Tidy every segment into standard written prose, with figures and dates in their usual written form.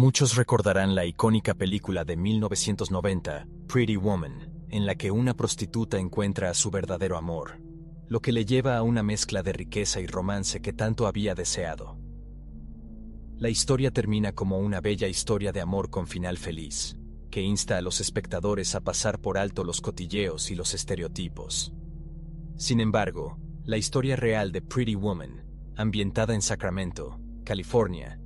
Muchos recordarán la icónica película de 1990, Pretty Woman, en la que una prostituta encuentra a su verdadero amor, lo que le lleva a una mezcla de riqueza y romance que tanto había deseado. La historia termina como una bella historia de amor con final feliz, que insta a los espectadores a pasar por alto los cotilleos y los estereotipos. Sin embargo, la historia real de Pretty Woman, ambientada en Sacramento, California,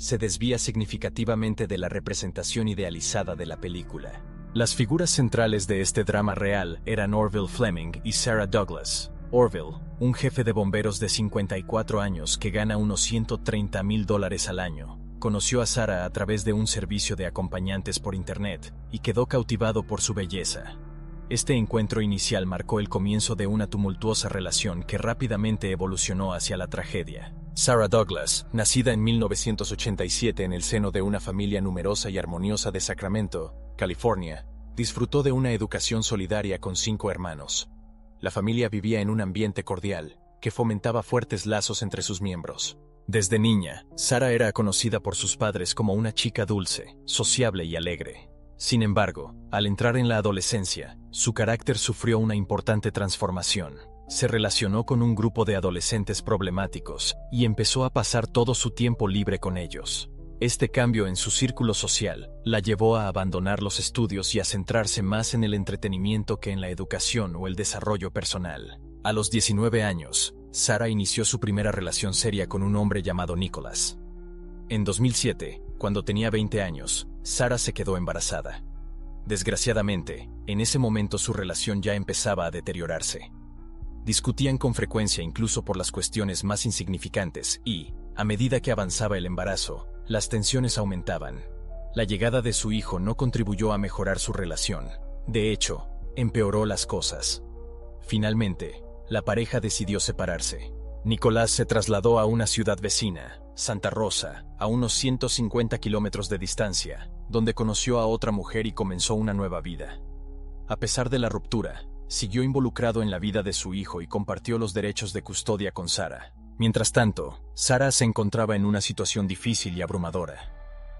se desvía significativamente de la representación idealizada de la película. Las figuras centrales de este drama real eran Orville Fleming y Sarah Douglas. Orville, un jefe de bomberos de 54 años que gana unos $130,000 al año, conoció a Sarah a través de un servicio de acompañantes por internet y quedó cautivado por su belleza. Este encuentro inicial marcó el comienzo de una tumultuosa relación que rápidamente evolucionó hacia la tragedia. Sarah Douglas, nacida en 1987 en el seno de una familia numerosa y armoniosa de Sacramento, California, disfrutó de una educación solidaria con 5 hermanos. La familia vivía en un ambiente cordial, que fomentaba fuertes lazos entre sus miembros. Desde niña, Sarah era conocida por sus padres como una chica dulce, sociable y alegre. Sin embargo, al entrar en la adolescencia, su carácter sufrió una importante transformación. Se relacionó con un grupo de adolescentes problemáticos y empezó a pasar todo su tiempo libre con ellos. Este cambio en su círculo social la llevó a abandonar los estudios y a centrarse más en el entretenimiento que en la educación o el desarrollo personal. A los 19 años, Sarah inició su primera relación seria con un hombre llamado Nicholas. En 2007, cuando tenía 20 años, Sarah se quedó embarazada. Desgraciadamente, en ese momento su relación ya empezaba a deteriorarse. Discutían con frecuencia incluso por las cuestiones más insignificantes y, a medida que avanzaba el embarazo, las tensiones aumentaban. La llegada de su hijo no contribuyó a mejorar su relación. De hecho, empeoró las cosas. Finalmente, la pareja decidió separarse. Nicolás se trasladó a una ciudad vecina, Santa Rosa, a unos 150 kilómetros de distancia, donde conoció a otra mujer y comenzó una nueva vida. A pesar de la ruptura, siguió involucrado en la vida de su hijo y compartió los derechos de custodia con Sarah. Mientras tanto, Sarah se encontraba en una situación difícil y abrumadora.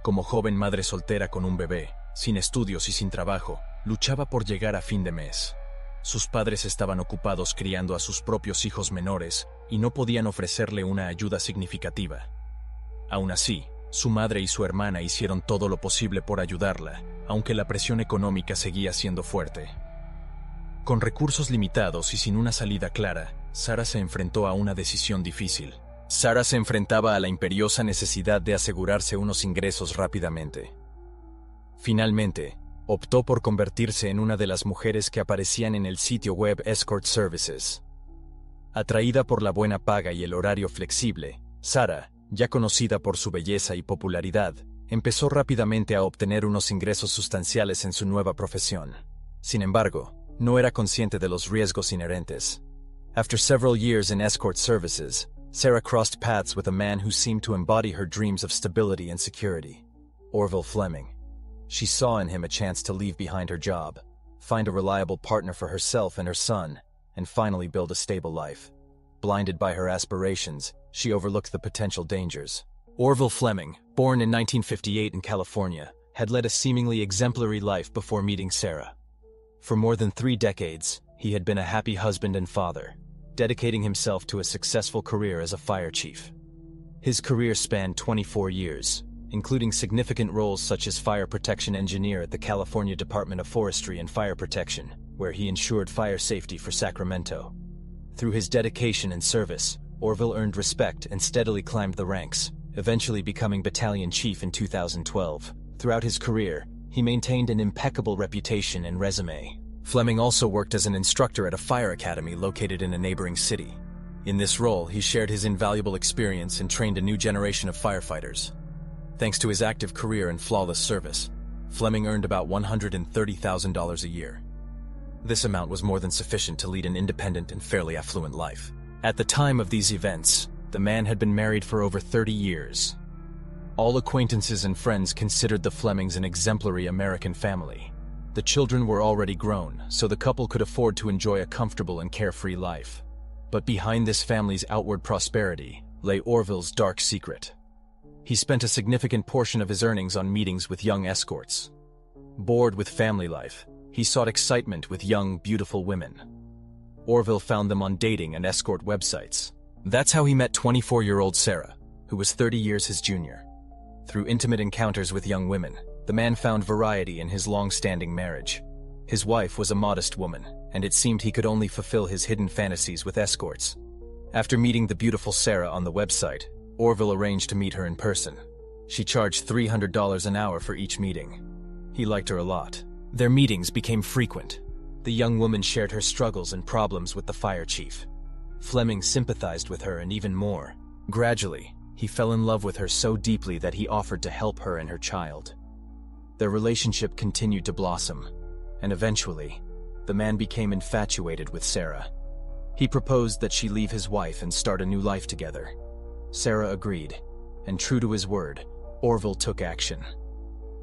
Como joven madre soltera con un bebé, sin estudios y sin trabajo, luchaba por llegar a fin de mes. Sus padres estaban ocupados criando a sus propios hijos menores y no podían ofrecerle una ayuda significativa. Aún así, su madre y su hermana hicieron todo lo posible por ayudarla, aunque la presión económica seguía siendo fuerte. Con recursos limitados y sin una salida clara, Sarah se enfrentó a una decisión difícil. Sarah se enfrentaba a la imperiosa necesidad de asegurarse unos ingresos rápidamente. Finalmente, optó por convertirse en una de las mujeres que aparecían en el sitio web Escort Services. Atraída por la buena paga y el horario flexible, Sarah, ya conocida por su belleza y popularidad, empezó rápidamente a obtener unos ingresos sustanciales en su nueva profesión. Sin embargo, no era consciente de los riesgos inherentes. After several years in escort services, Sarah crossed paths with a man who seemed to embody her dreams of stability and security, Orville Fleming. She saw in him a chance to leave behind her job, find a reliable partner for herself and her son, and finally build a stable life. Blinded by her aspirations, she overlooked the potential dangers. Orville Fleming, born in 1958 in California, had led a seemingly exemplary life before meeting Sarah. For more than 3 decades, he had been a happy husband and father, dedicating himself to a successful career as a fire chief. His career spanned 24 years, including significant roles such as fire protection engineer at the California Department of Forestry and Fire Protection, where he ensured fire safety for Sacramento. Through his dedication and service, Orville earned respect and steadily climbed the ranks, eventually becoming battalion chief in 2012. Throughout his career, he maintained an impeccable reputation and resume. Fleming also worked as an instructor at a fire academy located in a neighboring city. In this role, he shared his invaluable experience and trained a new generation of firefighters. Thanks to his active career and flawless service, Fleming earned about $130,000 a year. This amount was more than sufficient to lead an independent and fairly affluent life. At the time of these events, the man had been married for over 30 years. All acquaintances and friends considered the Flemings an exemplary American family. The children were already grown, so the couple could afford to enjoy a comfortable and carefree life. But behind this family's outward prosperity lay Orville's dark secret. He spent a significant portion of his earnings on meetings with young escorts. Bored with family life, he sought excitement with young, beautiful women. Orville found them on dating and escort websites. That's how he met 24-year-old Sarah, who was 30 years his junior. Through intimate encounters with young women, the man found variety in his long-standing marriage. His wife was a modest woman, and it seemed he could only fulfill his hidden fantasies with escorts. After meeting the beautiful Sarah on the website, Orville arranged to meet her in person. She charged $300 an hour for each meeting. He liked her a lot. Their meetings became frequent. The young woman shared her struggles and problems with the fire chief. Fleming sympathized with her and even more. Gradually, he fell in love with her so deeply that he offered to help her and her child. Their relationship continued to blossom, and eventually, the man became infatuated with Sarah. He proposed that she leave his wife and start a new life together. Sarah agreed, and true to his word, Orville took action.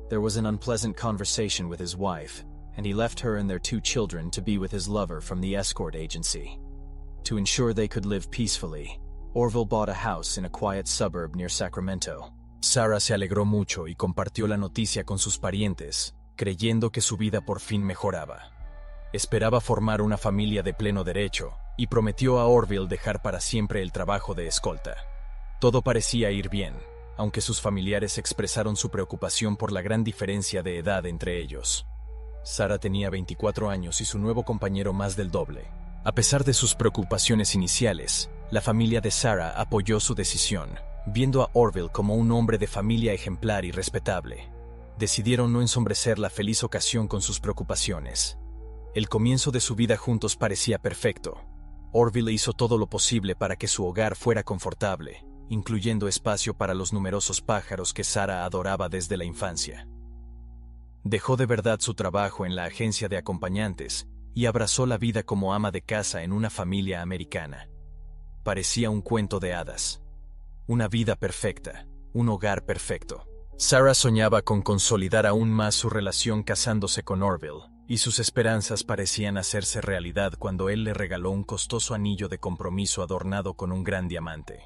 There was an unpleasant conversation with his wife, and he left her and their 2 children to be with his lover from the escort agency. To ensure they could live peacefully, Orville bought a house in a quiet suburb near Sacramento. Sarah se alegró mucho y compartió la noticia con sus parientes, creyendo que su vida por fin mejoraba. Esperaba formar una familia de pleno derecho y prometió a Orville dejar para siempre el trabajo de escolta. Todo parecía ir bien, aunque sus familiares expresaron su preocupación por la gran diferencia de edad entre ellos. Sarah tenía 24 años y su nuevo compañero más del doble. A pesar de sus preocupaciones iniciales, la familia de Sarah apoyó su decisión, viendo a Orville como un hombre de familia ejemplar y respetable. Decidieron no ensombrecer la feliz ocasión con sus preocupaciones. El comienzo de su vida juntos parecía perfecto. Orville hizo todo lo posible para que su hogar fuera confortable, incluyendo espacio para los numerosos pájaros que Sarah adoraba desde la infancia. Dejó de verdad su trabajo en la agencia de acompañantes y abrazó la vida como ama de casa en una familia americana. Parecía un cuento de hadas. Una vida perfecta, un hogar perfecto. Sarah soñaba con consolidar aún más su relación casándose con Orville, y sus esperanzas parecían hacerse realidad cuando él le regaló un costoso anillo de compromiso adornado con un gran diamante.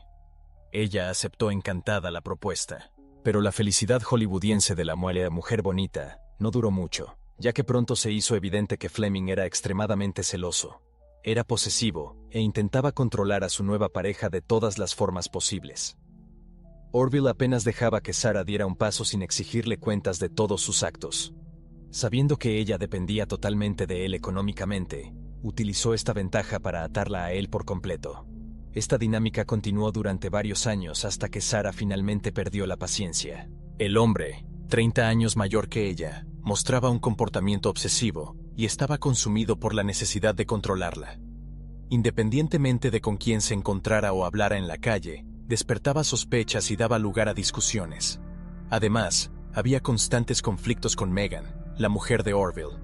Ella aceptó encantada la propuesta, pero la felicidad hollywoodiense de la mujer bonita no duró mucho, ya que pronto se hizo evidente que Fleming era extremadamente celoso. Era posesivo e intentaba controlar a su nueva pareja de todas las formas posibles. Orville apenas dejaba que Sarah diera un paso sin exigirle cuentas de todos sus actos. Sabiendo que ella dependía totalmente de él económicamente, utilizó esta ventaja para atarla a él por completo. Esta dinámica continuó durante varios años hasta que Sarah finalmente perdió la paciencia. El hombre, 30 años mayor que ella, mostraba un comportamiento obsesivo y estaba consumido por la necesidad de controlarla. Independientemente de con quién se encontrara o hablara en la calle, despertaba sospechas y daba lugar a discusiones. Además, había constantes conflictos con Megan, la mujer de Orville.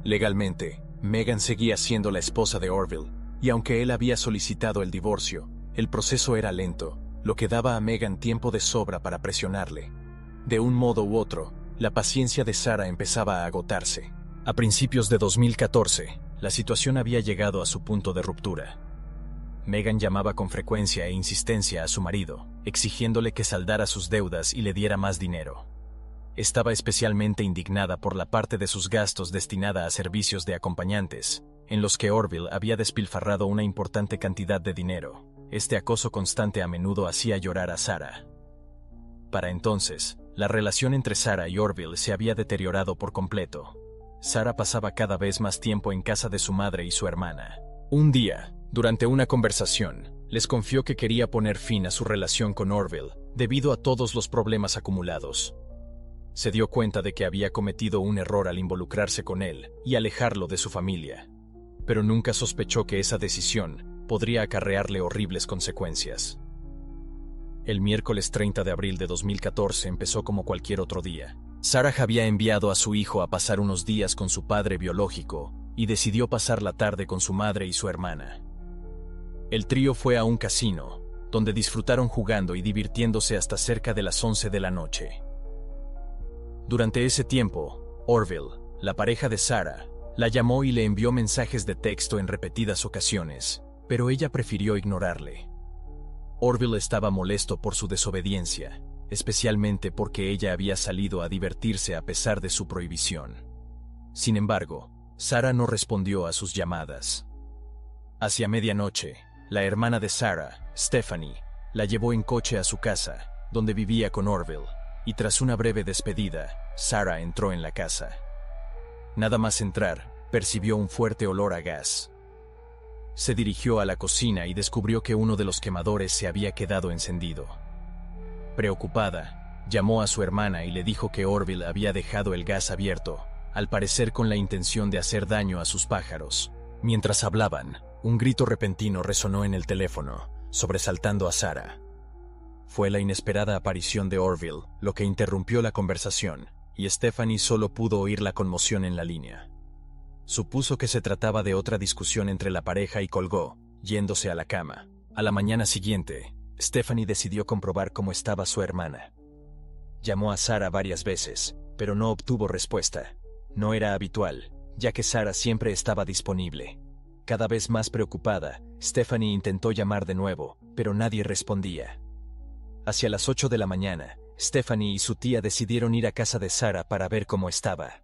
Legalmente, Megan seguía siendo la esposa de Orville, y aunque él había solicitado el divorcio, el proceso era lento, lo que daba a Megan tiempo de sobra para presionarle. De un modo u otro, la paciencia de Sarah empezaba a agotarse. A principios de 2014, la situación había llegado a su punto de ruptura. Megan llamaba con frecuencia e insistencia a su marido, exigiéndole que saldara sus deudas y le diera más dinero. Estaba especialmente indignada por la parte de sus gastos destinada a servicios de acompañantes, en los que Orville había despilfarrado una importante cantidad de dinero. Este acoso constante a menudo hacía llorar a Sarah. Para entonces, la relación entre Sarah y Orville se había deteriorado por completo. Sarah pasaba cada vez más tiempo en casa de su madre y su hermana. Un día, durante una conversación, les confió que quería poner fin a su relación con Orville debido a todos los problemas acumulados. Se dio cuenta de que había cometido un error al involucrarse con él y alejarlo de su familia, pero nunca sospechó que esa decisión podría acarrearle horribles consecuencias. El miércoles 30 de abril de 2014 empezó como cualquier otro día. Sarah había enviado a su hijo a pasar unos días con su padre biológico y decidió pasar la tarde con su madre y su hermana. El trío fue a un casino, donde disfrutaron jugando y divirtiéndose hasta cerca de las 11 de la noche. Durante ese tiempo, Orville, la pareja de Sarah, la llamó y le envió mensajes de texto en repetidas ocasiones, pero ella prefirió ignorarle. Orville estaba molesto por su desobediencia, especialmente porque ella había salido a divertirse a pesar de su prohibición. Sin embargo, Sarah no respondió a sus llamadas. Hacia medianoche, la hermana de Sarah, Stephanie, la llevó en coche a su casa, donde vivía con Orville, y tras una breve despedida, Sarah entró en la casa. Nada más entrar, percibió un fuerte olor a gas. Se dirigió a la cocina y descubrió que uno de los quemadores se había quedado encendido. Preocupada, llamó a su hermana y le dijo que Orville había dejado el gas abierto, al parecer con la intención de hacer daño a sus pájaros. Mientras hablaban, un grito repentino resonó en el teléfono, sobresaltando a Sarah. Fue la inesperada aparición de Orville lo que interrumpió la conversación, y Stephanie solo pudo oír la conmoción en la línea. Supuso que se trataba de otra discusión entre la pareja y colgó, yéndose a la cama. A la mañana siguiente, Stephanie decidió comprobar cómo estaba su hermana. Llamó a Sarah varias veces, pero no obtuvo respuesta. No era habitual, ya que Sarah siempre estaba disponible. Cada vez más preocupada, Stephanie intentó llamar de nuevo, pero nadie respondía. Hacia las 8 de la mañana, Stephanie y su tía decidieron ir a casa de Sarah para ver cómo estaba.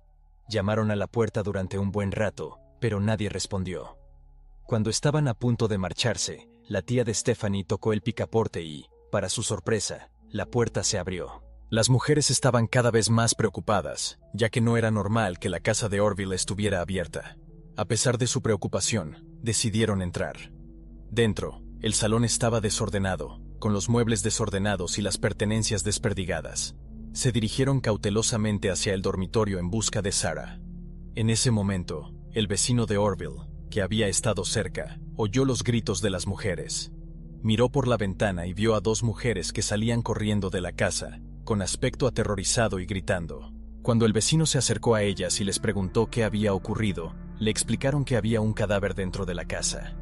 Llamaron a la puerta durante un buen rato, pero nadie respondió. Cuando estaban a punto de marcharse, la tía de Stephanie tocó el picaporte y, para su sorpresa, la puerta se abrió. Las mujeres estaban cada vez más preocupadas, ya que no era normal que la casa de Orville estuviera abierta. A pesar de su preocupación, decidieron entrar. Dentro, el salón estaba desordenado, con los muebles desordenados y las pertenencias desperdigadas. Se dirigieron cautelosamente hacia el dormitorio en busca de Sarah. En ese momento, el vecino de Orville, que había estado cerca, oyó los gritos de las mujeres. Miró por la ventana y vio a dos mujeres que salían corriendo de la casa, con aspecto aterrorizado y gritando. Cuando el vecino se acercó a ellas y les preguntó qué había ocurrido, le explicaron que había un cadáver dentro de la casa.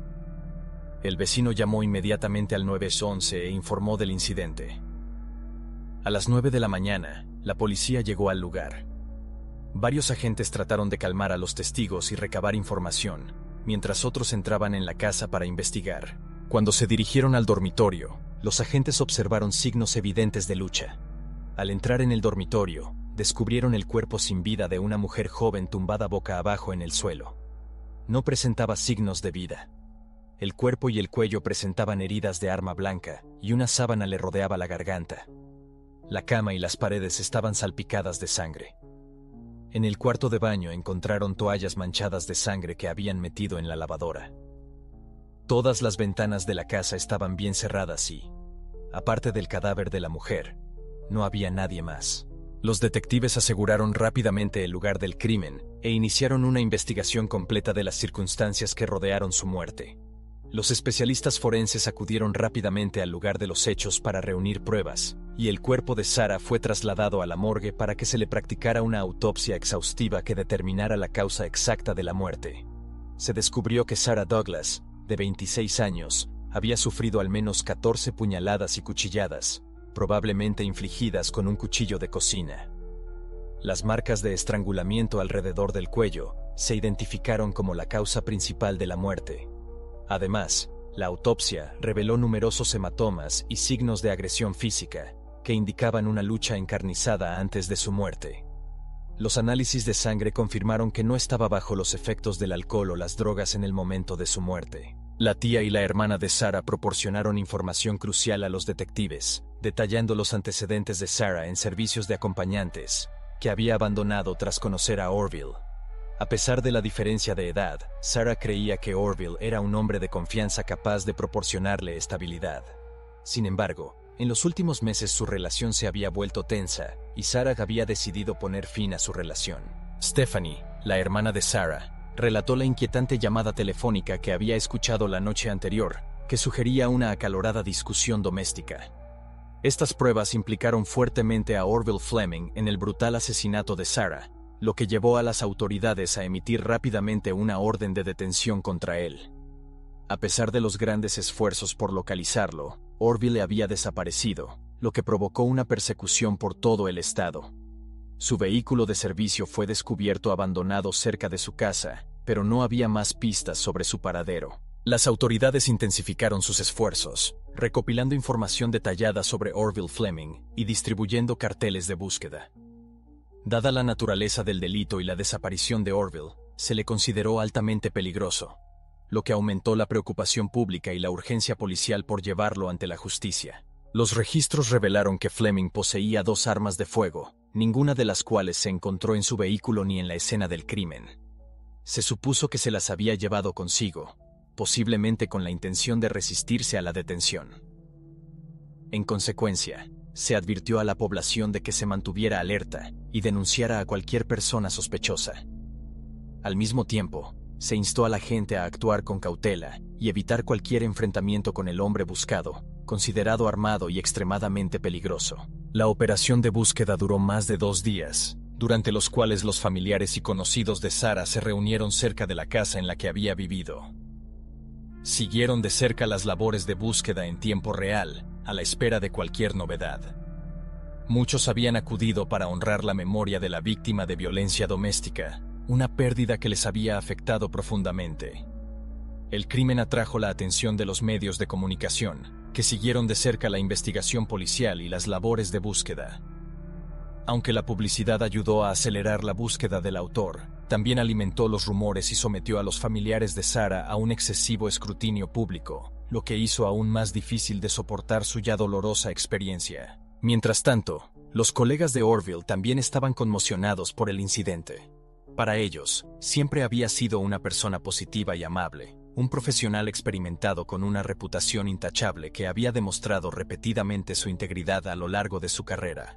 El vecino llamó inmediatamente al 911 e informó del incidente. A las 9 de la mañana, la policía llegó al lugar. Varios agentes trataron de calmar a los testigos y recabar información, mientras otros entraban en la casa para investigar. Cuando se dirigieron al dormitorio, los agentes observaron signos evidentes de lucha. Al entrar en el dormitorio, descubrieron el cuerpo sin vida de una mujer joven tumbada boca abajo en el suelo. No presentaba signos de vida. El cuerpo y el cuello presentaban heridas de arma blanca, y una sábana le rodeaba la garganta. La cama y las paredes estaban salpicadas de sangre. En el cuarto de baño encontraron toallas manchadas de sangre que habían metido en la lavadora. Todas las ventanas de la casa estaban bien cerradas y, aparte del cadáver de la mujer, no había nadie más. Los detectives aseguraron rápidamente el lugar del crimen e iniciaron una investigación completa de las circunstancias que rodearon su muerte. Los especialistas forenses acudieron rápidamente al lugar de los hechos para reunir pruebas, y el cuerpo de Sarah fue trasladado a la morgue para que se le practicara una autopsia exhaustiva que determinara la causa exacta de la muerte. Se descubrió que Sarah Douglas, de 26 años, había sufrido al menos 14 puñaladas y cuchilladas, probablemente infligidas con un cuchillo de cocina. Las marcas de estrangulamiento alrededor del cuello se identificaron como la causa principal de la muerte. Además, la autopsia reveló numerosos hematomas y signos de agresión física, que indicaban una lucha encarnizada antes de su muerte. Los análisis de sangre confirmaron que no estaba bajo los efectos del alcohol o las drogas en el momento de su muerte. La tía y la hermana de Sarah proporcionaron información crucial a los detectives, detallando los antecedentes de Sarah en servicios de acompañantes, que había abandonado tras conocer a Orville. A pesar de la diferencia de edad, Sarah creía que Orville era un hombre de confianza capaz de proporcionarle estabilidad. Sin embargo, en los últimos meses su relación se había vuelto tensa, y Sarah había decidido poner fin a su relación. Stephanie, la hermana de Sarah, relató la inquietante llamada telefónica que había escuchado la noche anterior, que sugería una acalorada discusión doméstica. Estas pruebas implicaron fuertemente a Orville Fleming en el brutal asesinato de Sarah, lo que llevó a las autoridades a emitir rápidamente una orden de detención contra él. A pesar de los grandes esfuerzos por localizarlo, Orville había desaparecido, lo que provocó una persecución por todo el estado. Su vehículo de servicio fue descubierto abandonado cerca de su casa, pero no había más pistas sobre su paradero. Las autoridades intensificaron sus esfuerzos, recopilando información detallada sobre Orville Fleming y distribuyendo carteles de búsqueda. Dada la naturaleza del delito y la desaparición de Orville, se le consideró altamente peligroso, lo que aumentó la preocupación pública y la urgencia policial por llevarlo ante la justicia. Los registros revelaron que Fleming poseía 2 armas de fuego, ninguna de las cuales se encontró en su vehículo ni en la escena del crimen. Se supuso que se las había llevado consigo, posiblemente con la intención de resistirse a la detención. En consecuencia, se advirtió a la población de que se mantuviera alerta y denunciara a cualquier persona sospechosa. Al mismo tiempo, se instó a la gente a actuar con cautela y evitar cualquier enfrentamiento con el hombre buscado, considerado armado y extremadamente peligroso. La operación de búsqueda duró más de 2 días, durante los cuales los familiares y conocidos de Sarah se reunieron cerca de la casa en la que había vivido. Siguieron de cerca las labores de búsqueda en tiempo real, a la espera de cualquier novedad. Muchos habían acudido para honrar la memoria de la víctima de violencia doméstica, una pérdida que les había afectado profundamente. El crimen atrajo la atención de los medios de comunicación, que siguieron de cerca la investigación policial y las labores de búsqueda. Aunque la publicidad ayudó a acelerar la búsqueda del autor, también alimentó los rumores y sometió a los familiares de Sarah a un excesivo escrutinio público, lo que hizo aún más difícil de soportar su ya dolorosa experiencia. Mientras tanto, los colegas de Orville también estaban conmocionados por el incidente. Para ellos, siempre había sido una persona positiva y amable, un profesional experimentado con una reputación intachable que había demostrado repetidamente su integridad a lo largo de su carrera.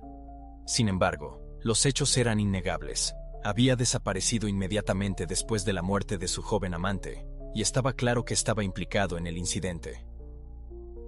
Sin embargo, los hechos eran innegables. Había desaparecido inmediatamente después de la muerte de su joven amante, y estaba claro que estaba implicado en el incidente.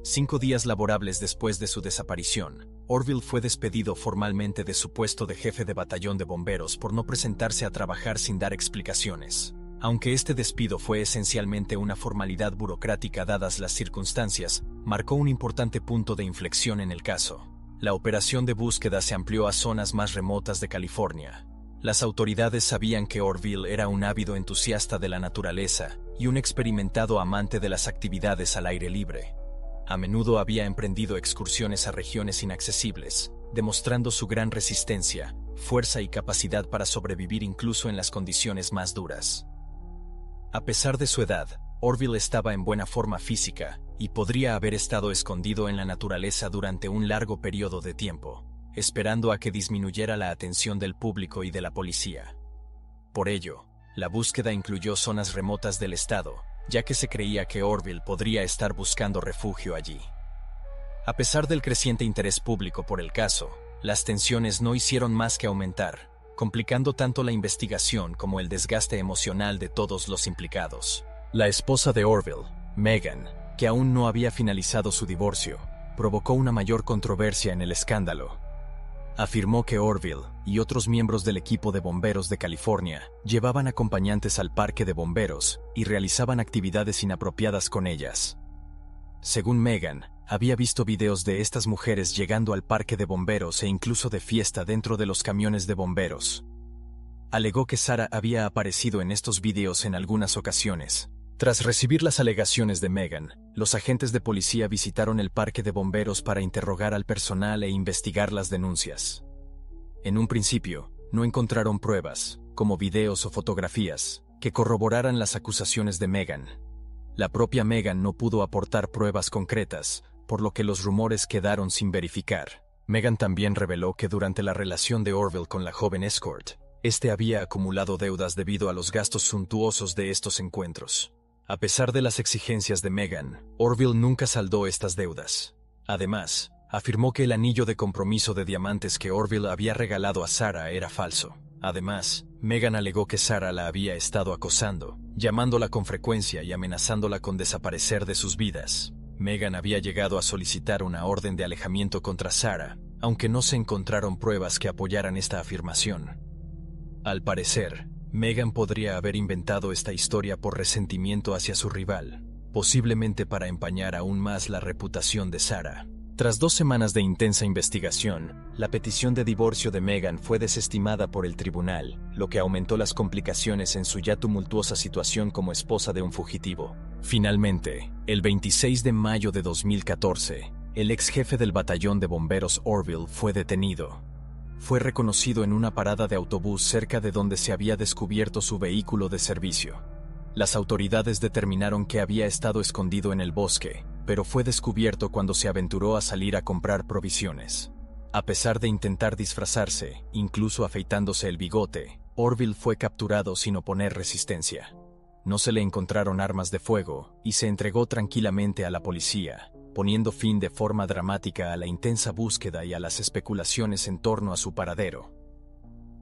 5 días laborables después de su desaparición, Orville fue despedido formalmente de su puesto de jefe de batallón de bomberos por no presentarse a trabajar sin dar explicaciones. Aunque este despido fue esencialmente una formalidad burocrática dadas las circunstancias, marcó un importante punto de inflexión en el caso. La operación de búsqueda se amplió a zonas más remotas de California. Las autoridades sabían que Orville era un ávido entusiasta de la naturaleza y un experimentado amante de las actividades al aire libre. A menudo había emprendido excursiones a regiones inaccesibles, demostrando su gran resistencia, fuerza y capacidad para sobrevivir incluso en las condiciones más duras. A pesar de su edad, Orville estaba en buena forma física y podría haber estado escondido en la naturaleza durante un largo periodo de tiempo, esperando a que disminuyera la atención del público y de la policía. Por ello, la búsqueda incluyó zonas remotas del estado, ya que se creía que Orville podría estar buscando refugio allí. A pesar del creciente interés público por el caso, las tensiones no hicieron más que aumentar, complicando tanto la investigación como el desgaste emocional de todos los implicados. La esposa de Orville, Megan, que aún no había finalizado su divorcio, provocó una mayor controversia en el escándalo. Afirmó que Orville y otros miembros del equipo de bomberos de California llevaban acompañantes al parque de bomberos y realizaban actividades inapropiadas con ellas. Según Megan, había visto videos de estas mujeres llegando al parque de bomberos e incluso de fiesta dentro de los camiones de bomberos. Alegó que Sarah había aparecido en estos videos en algunas ocasiones. Tras recibir las alegaciones de Megan, los agentes de policía visitaron el parque de bomberos para interrogar al personal e investigar las denuncias. En un principio, no encontraron pruebas, como videos o fotografías, que corroboraran las acusaciones de Megan. La propia Megan no pudo aportar pruebas concretas, por lo que los rumores quedaron sin verificar. Megan también reveló que durante la relación de Orville con la joven escort, este había acumulado deudas debido a los gastos suntuosos de estos encuentros. A pesar de las exigencias de Megan, Orville nunca saldó estas deudas. Además, afirmó que el anillo de compromiso de diamantes que Orville había regalado a Sarah era falso. Además, Megan alegó que Sarah la había estado acosando, llamándola con frecuencia y amenazándola con desaparecer de sus vidas. Megan había llegado a solicitar una orden de alejamiento contra Sarah, aunque no se encontraron pruebas que apoyaran esta afirmación. Al parecer, Megan podría haber inventado esta historia por resentimiento hacia su rival, posiblemente para empañar aún más la reputación de Sarah. Tras 2 semanas de intensa investigación, la petición de divorcio de Megan fue desestimada por el tribunal, lo que aumentó las complicaciones en su ya tumultuosa situación como esposa de un fugitivo. Finalmente, el 26 de mayo de 2014, el ex jefe del batallón de bomberos Orville fue detenido. Fue reconocido en una parada de autobús cerca de donde se había descubierto su vehículo de servicio. Las autoridades determinaron que había estado escondido en el bosque, pero fue descubierto cuando se aventuró a salir a comprar provisiones. A pesar de intentar disfrazarse, incluso afeitándose el bigote, Orville fue capturado sin oponer resistencia. No se le encontraron armas de fuego y se entregó tranquilamente a la policía, poniendo fin de forma dramática a la intensa búsqueda y a las especulaciones en torno a su paradero.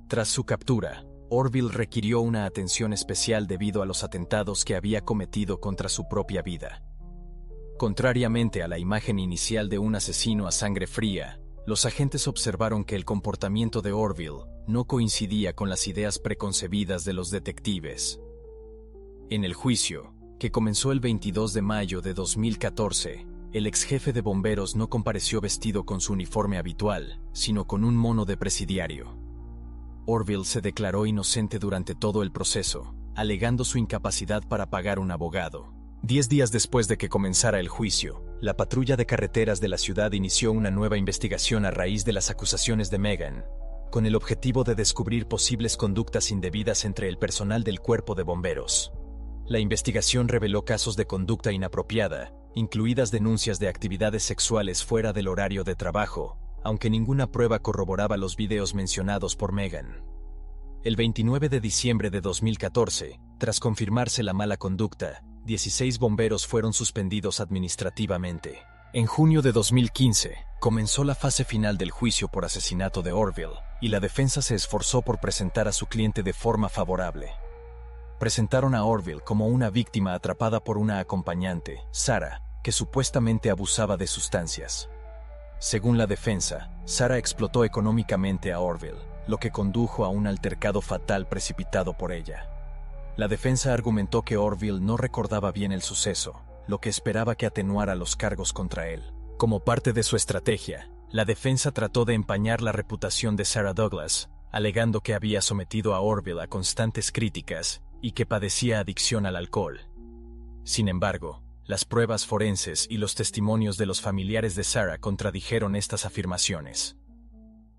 Tras su captura, Orville requirió una atención especial debido a los atentados que había cometido contra su propia vida. Contrariamente a la imagen inicial de un asesino a sangre fría, los agentes observaron que el comportamiento de Orville no coincidía con las ideas preconcebidas de los detectives. En el juicio, que comenzó el 22 de mayo de 2014, el ex jefe de bomberos no compareció vestido con su uniforme habitual, sino con un mono de presidiario. Orville se declaró inocente durante todo el proceso, alegando su incapacidad para pagar un abogado. 10 días después de que comenzara el juicio, la patrulla de carreteras de la ciudad inició una nueva investigación a raíz de las acusaciones de Megan, con el objetivo de descubrir posibles conductas indebidas entre el personal del cuerpo de bomberos. La investigación reveló casos de conducta inapropiada, incluidas denuncias de actividades sexuales fuera del horario de trabajo, aunque ninguna prueba corroboraba los videos mencionados por Megan. El 29 de diciembre de 2014, tras confirmarse la mala conducta, 16 bomberos fueron suspendidos administrativamente. En junio de 2015, comenzó la fase final del juicio por asesinato de Orville, y la defensa se esforzó por presentar a su cliente de forma favorable. Presentaron a Orville como una víctima atrapada por una acompañante, Sarah, que supuestamente abusaba de sustancias. Según la defensa, Sarah explotó económicamente a Orville, lo que condujo a un altercado fatal precipitado por ella. La defensa argumentó que Orville no recordaba bien el suceso, lo que esperaba que atenuara los cargos contra él. Como parte de su estrategia, la defensa trató de empañar la reputación de Sarah Douglas, alegando que había sometido a Orville a constantes críticas y que padecía adicción al alcohol. Sin embargo, las pruebas forenses y los testimonios de los familiares de Sarah contradijeron estas afirmaciones.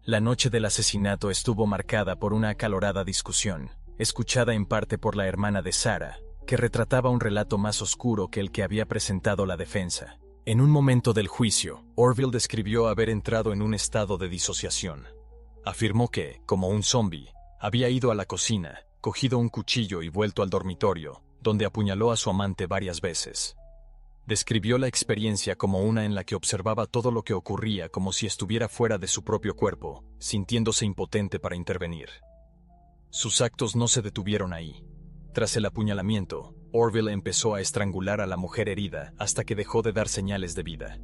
La noche del asesinato estuvo marcada por una acalorada discusión, escuchada en parte por la hermana de Sarah, que retrataba un relato más oscuro que el que había presentado la defensa. En un momento del juicio, Orville describió haber entrado en un estado de disociación. Afirmó que, como un zombi, había ido a la cocina, cogido un cuchillo y vuelto al dormitorio, donde apuñaló a su amante varias veces. Describió la experiencia como una en la que observaba todo lo que ocurría como si estuviera fuera de su propio cuerpo, sintiéndose impotente para intervenir. Sus actos no se detuvieron ahí. Tras el apuñalamiento, Orville empezó a estrangular a la mujer herida hasta que dejó de dar señales de vida.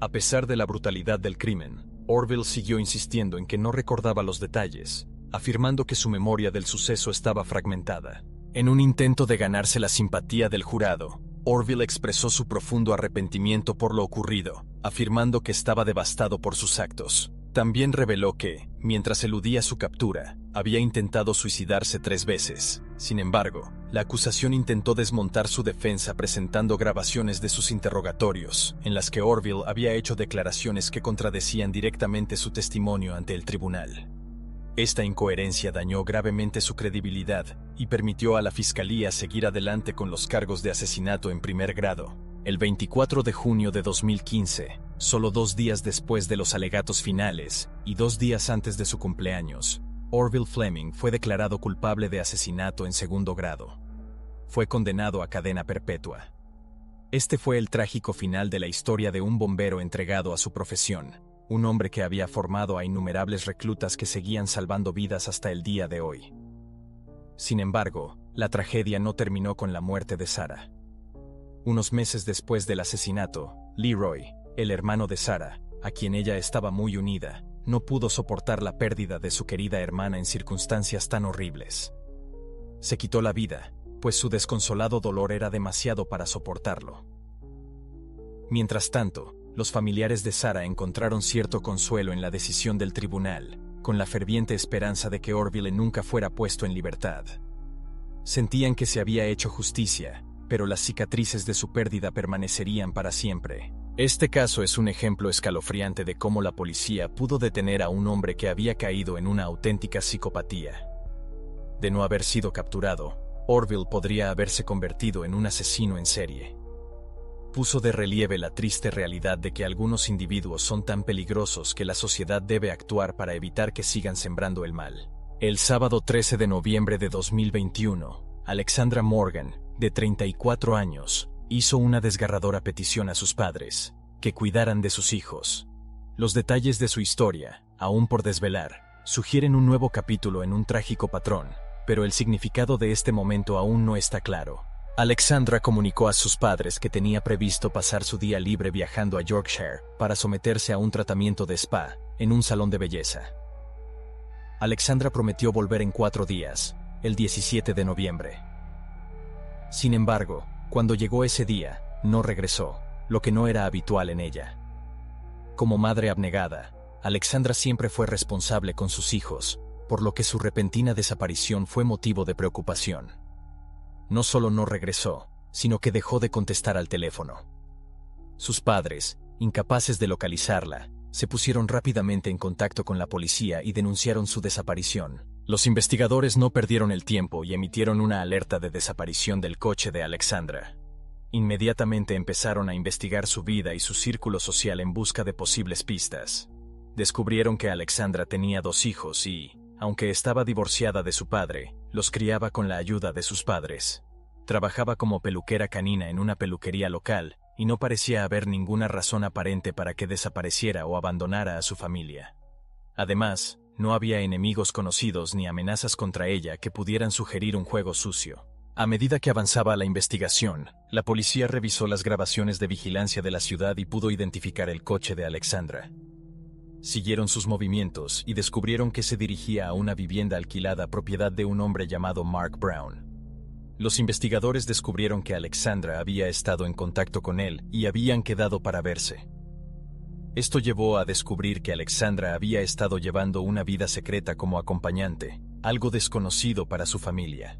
A pesar de la brutalidad del crimen, Orville siguió insistiendo en que no recordaba los detalles, afirmando que su memoria del suceso estaba fragmentada. En un intento de ganarse la simpatía del jurado, Orville expresó su profundo arrepentimiento por lo ocurrido, afirmando que estaba devastado por sus actos. También reveló que, mientras eludía su captura, había intentado suicidarse 3 veces. Sin embargo, la acusación intentó desmontar su defensa presentando grabaciones de sus interrogatorios, en las que Orville había hecho declaraciones que contradecían directamente su testimonio ante el tribunal. Esta incoherencia dañó gravemente su credibilidad y permitió a la fiscalía seguir adelante con los cargos de asesinato en primer grado. El 24 de junio de 2015, solo 2 días después de los alegatos finales y 2 días antes de su cumpleaños, Orville Fleming fue declarado culpable de asesinato en segundo grado. Fue condenado a cadena perpetua. Este fue el trágico final de la historia de un bombero entregado a su profesión, un hombre que había formado a innumerables reclutas que seguían salvando vidas hasta el día de hoy. Sin embargo, la tragedia no terminó con la muerte de Sarah. Unos meses después del asesinato, Leroy, el hermano de Sarah, a quien ella estaba muy unida, no pudo soportar la pérdida de su querida hermana en circunstancias tan horribles. Se quitó la vida, pues su desconsolado dolor era demasiado para soportarlo. Mientras tanto, los familiares de Sarah encontraron cierto consuelo en la decisión del tribunal, con la ferviente esperanza de que Orville nunca fuera puesto en libertad. Sentían que se había hecho justicia, pero las cicatrices de su pérdida permanecerían para siempre. Este caso es un ejemplo escalofriante de cómo la policía pudo detener a un hombre que había caído en una auténtica psicopatía. De no haber sido capturado, Orville podría haberse convertido en un asesino en serie. Puso de relieve la triste realidad de que algunos individuos son tan peligrosos que la sociedad debe actuar para evitar que sigan sembrando el mal. El sábado 13 de noviembre de 2021, Alexandra Morgan, de 34 años, hizo una desgarradora petición a sus padres, que cuidaran de sus hijos. Los detalles de su historia, aún por desvelar, sugieren un nuevo capítulo en un trágico patrón, pero el significado de este momento aún no está claro. Alexandra comunicó a sus padres que tenía previsto pasar su día libre viajando a Yorkshire para someterse a un tratamiento de spa en un salón de belleza. Alexandra prometió volver en 4 días, el 17 de noviembre. Sin embargo, cuando llegó ese día, no regresó, lo que no era habitual en ella. Como madre abnegada, Alexandra siempre fue responsable con sus hijos, por lo que su repentina desaparición fue motivo de preocupación. No solo no regresó, sino que dejó de contestar al teléfono. Sus padres, incapaces de localizarla, se pusieron rápidamente en contacto con la policía y denunciaron su desaparición. Los investigadores no perdieron el tiempo y emitieron una alerta de desaparición del coche de Alexandra. Inmediatamente empezaron a investigar su vida y su círculo social en busca de posibles pistas. Descubrieron que Alexandra tenía 2 hijos y, aunque estaba divorciada de su padre, los criaba con la ayuda de sus padres. Trabajaba como peluquera canina en una peluquería local y no parecía haber ninguna razón aparente para que desapareciera o abandonara a su familia. Además, no había enemigos conocidos ni amenazas contra ella que pudieran sugerir un juego sucio. A medida que avanzaba la investigación, la policía revisó las grabaciones de vigilancia de la ciudad y pudo identificar el coche de Alexandra. Siguieron sus movimientos y descubrieron que se dirigía a una vivienda alquilada propiedad de un hombre llamado Mark Brown. Los investigadores descubrieron que Alexandra había estado en contacto con él y habían quedado para verse. Esto llevó a descubrir que Alexandra había estado llevando una vida secreta como acompañante, algo desconocido para su familia.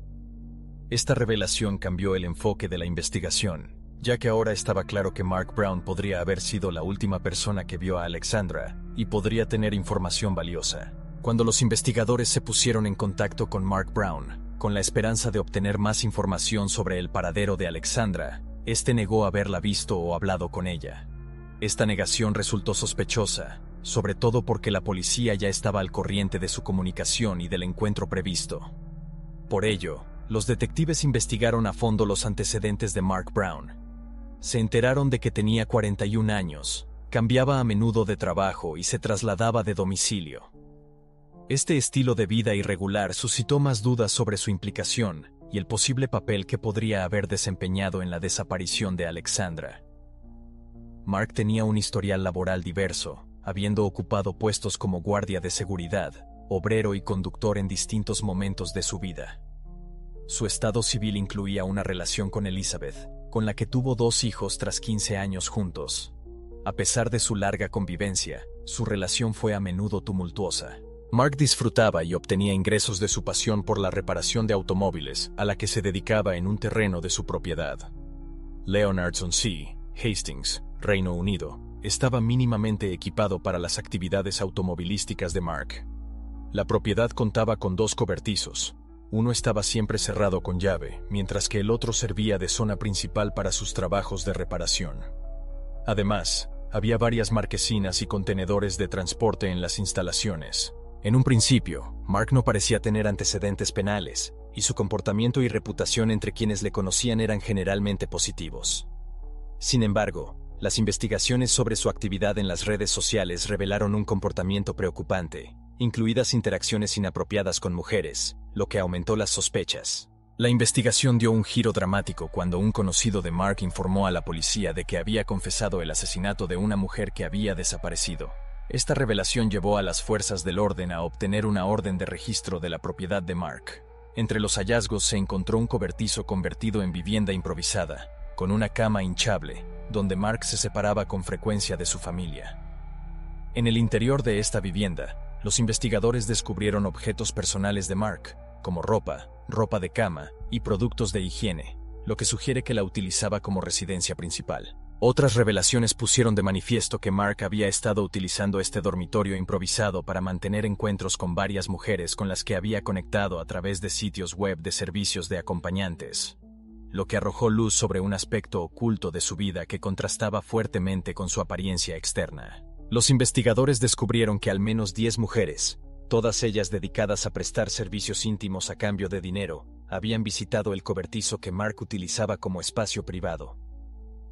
Esta revelación cambió el enfoque de la investigación, ya que ahora estaba claro que Mark Brown podría haber sido la última persona que vio a Alexandra y podría tener información valiosa. Cuando los investigadores se pusieron en contacto con Mark Brown, con la esperanza de obtener más información sobre el paradero de Alexandra, este negó haberla visto o hablado con ella. Esta negación resultó sospechosa, sobre todo porque la policía ya estaba al corriente de su comunicación y del encuentro previsto. Por ello, los detectives investigaron a fondo los antecedentes de Mark Brown. Se enteraron de que tenía 41 años, cambiaba a menudo de trabajo y se trasladaba de domicilio. Este estilo de vida irregular suscitó más dudas sobre su implicación y el posible papel que podría haber desempeñado en la desaparición de Alexandra. Mark tenía un historial laboral diverso, habiendo ocupado puestos como guardia de seguridad, obrero y conductor en distintos momentos de su vida. Su estado civil incluía una relación con Elizabeth, con la que tuvo 2 hijos tras 15 años juntos. A pesar de su larga convivencia, su relación fue a menudo tumultuosa. Mark disfrutaba y obtenía ingresos de su pasión por la reparación de automóviles, a la que se dedicaba en un terreno de su propiedad. Leonards-on-Sea, Hastings, Reino Unido, estaba mínimamente equipado para las actividades automovilísticas de Mark. La propiedad contaba con 2 cobertizos. Uno estaba siempre cerrado con llave, mientras que el otro servía de zona principal para sus trabajos de reparación. Además, había varias marquesinas y contenedores de transporte en las instalaciones. En un principio, Mark no parecía tener antecedentes penales, y su comportamiento y reputación entre quienes le conocían eran generalmente positivos. Sin embargo, las investigaciones sobre su actividad en las redes sociales revelaron un comportamiento preocupante, incluidas interacciones inapropiadas con mujeres, lo que aumentó las sospechas. La investigación dio un giro dramático cuando un conocido de Mark informó a la policía de que había confesado el asesinato de una mujer que había desaparecido. Esta revelación llevó a las fuerzas del orden a obtener una orden de registro de la propiedad de Mark. Entre los hallazgos se encontró un cobertizo convertido en vivienda improvisada, con una cama hinchable, donde Mark se separaba con frecuencia de su familia. En el interior de esta vivienda, los investigadores descubrieron objetos personales de Mark, como ropa de cama y productos de higiene, lo que sugiere que la utilizaba como residencia principal. Otras revelaciones pusieron de manifiesto que Mark había estado utilizando este dormitorio improvisado para mantener encuentros con varias mujeres con las que había conectado a través de sitios web de servicios de acompañantes, lo que arrojó luz sobre un aspecto oculto de su vida que contrastaba fuertemente con su apariencia externa. Los investigadores descubrieron que al menos 10 mujeres, todas ellas dedicadas a prestar servicios íntimos a cambio de dinero, habían visitado el cobertizo que Mark utilizaba como espacio privado.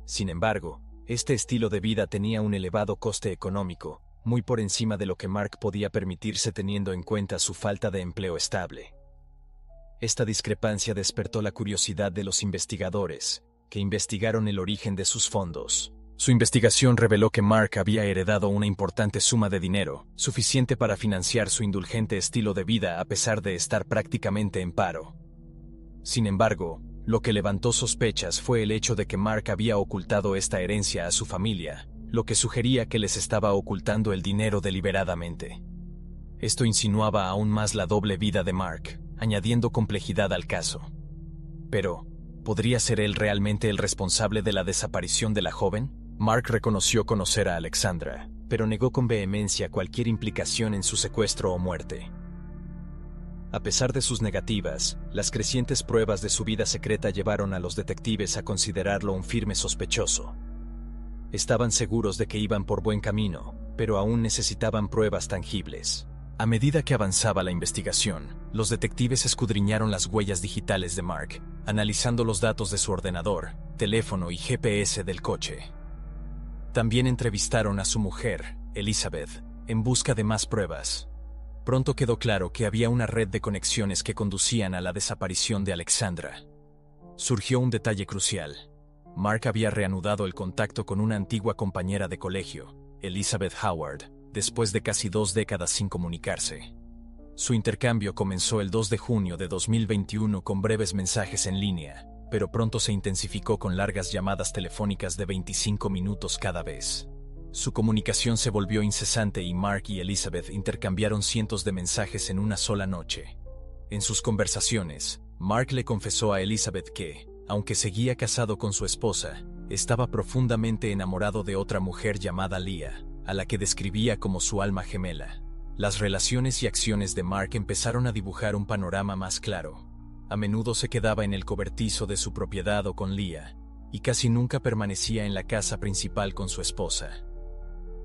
Sin embargo, este estilo de vida tenía un elevado coste económico, muy por encima de lo que Mark podía permitirse teniendo en cuenta su falta de empleo estable. Esta discrepancia despertó la curiosidad de los investigadores, que investigaron el origen de sus fondos. Su investigación reveló que Mark había heredado una importante suma de dinero, suficiente para financiar su indulgente estilo de vida a pesar de estar prácticamente en paro. Sin embargo, lo que levantó sospechas fue el hecho de que Mark había ocultado esta herencia a su familia, lo que sugería que les estaba ocultando el dinero deliberadamente. Esto insinuaba aún más la doble vida de Mark, añadiendo complejidad al caso. Pero, ¿podría ser él realmente el responsable de la desaparición de la joven? Mark reconoció conocer a Alexandra, pero negó con vehemencia cualquier implicación en su secuestro o muerte. A pesar de sus negativas, las crecientes pruebas de su vida secreta llevaron a los detectives a considerarlo un firme sospechoso. Estaban seguros de que iban por buen camino, pero aún necesitaban pruebas tangibles. A medida que avanzaba la investigación, los detectives escudriñaron las huellas digitales de Mark, analizando los datos de su ordenador, teléfono y GPS del coche. También entrevistaron a su mujer, Elizabeth, en busca de más pruebas. Pronto quedó claro que había una red de conexiones que conducían a la desaparición de Alexandra. Surgió un detalle crucial. Mark había reanudado el contacto con una antigua compañera de colegio, Elizabeth Howard, después de casi 2 décadas sin comunicarse. Su intercambio comenzó el 2 de junio de 2021 con breves mensajes en línea, pero pronto se intensificó con largas llamadas telefónicas de 25 minutos cada vez. Su comunicación se volvió incesante y Mark y Elizabeth intercambiaron cientos de mensajes en una sola noche. En sus conversaciones, Mark le confesó a Elizabeth que, aunque seguía casado con su esposa, estaba profundamente enamorado de otra mujer llamada Leah, a la que describía como su alma gemela. Las relaciones y acciones de Mark empezaron a dibujar un panorama más claro. A menudo se quedaba en el cobertizo de su propiedad o con Leah, y casi nunca permanecía en la casa principal con su esposa.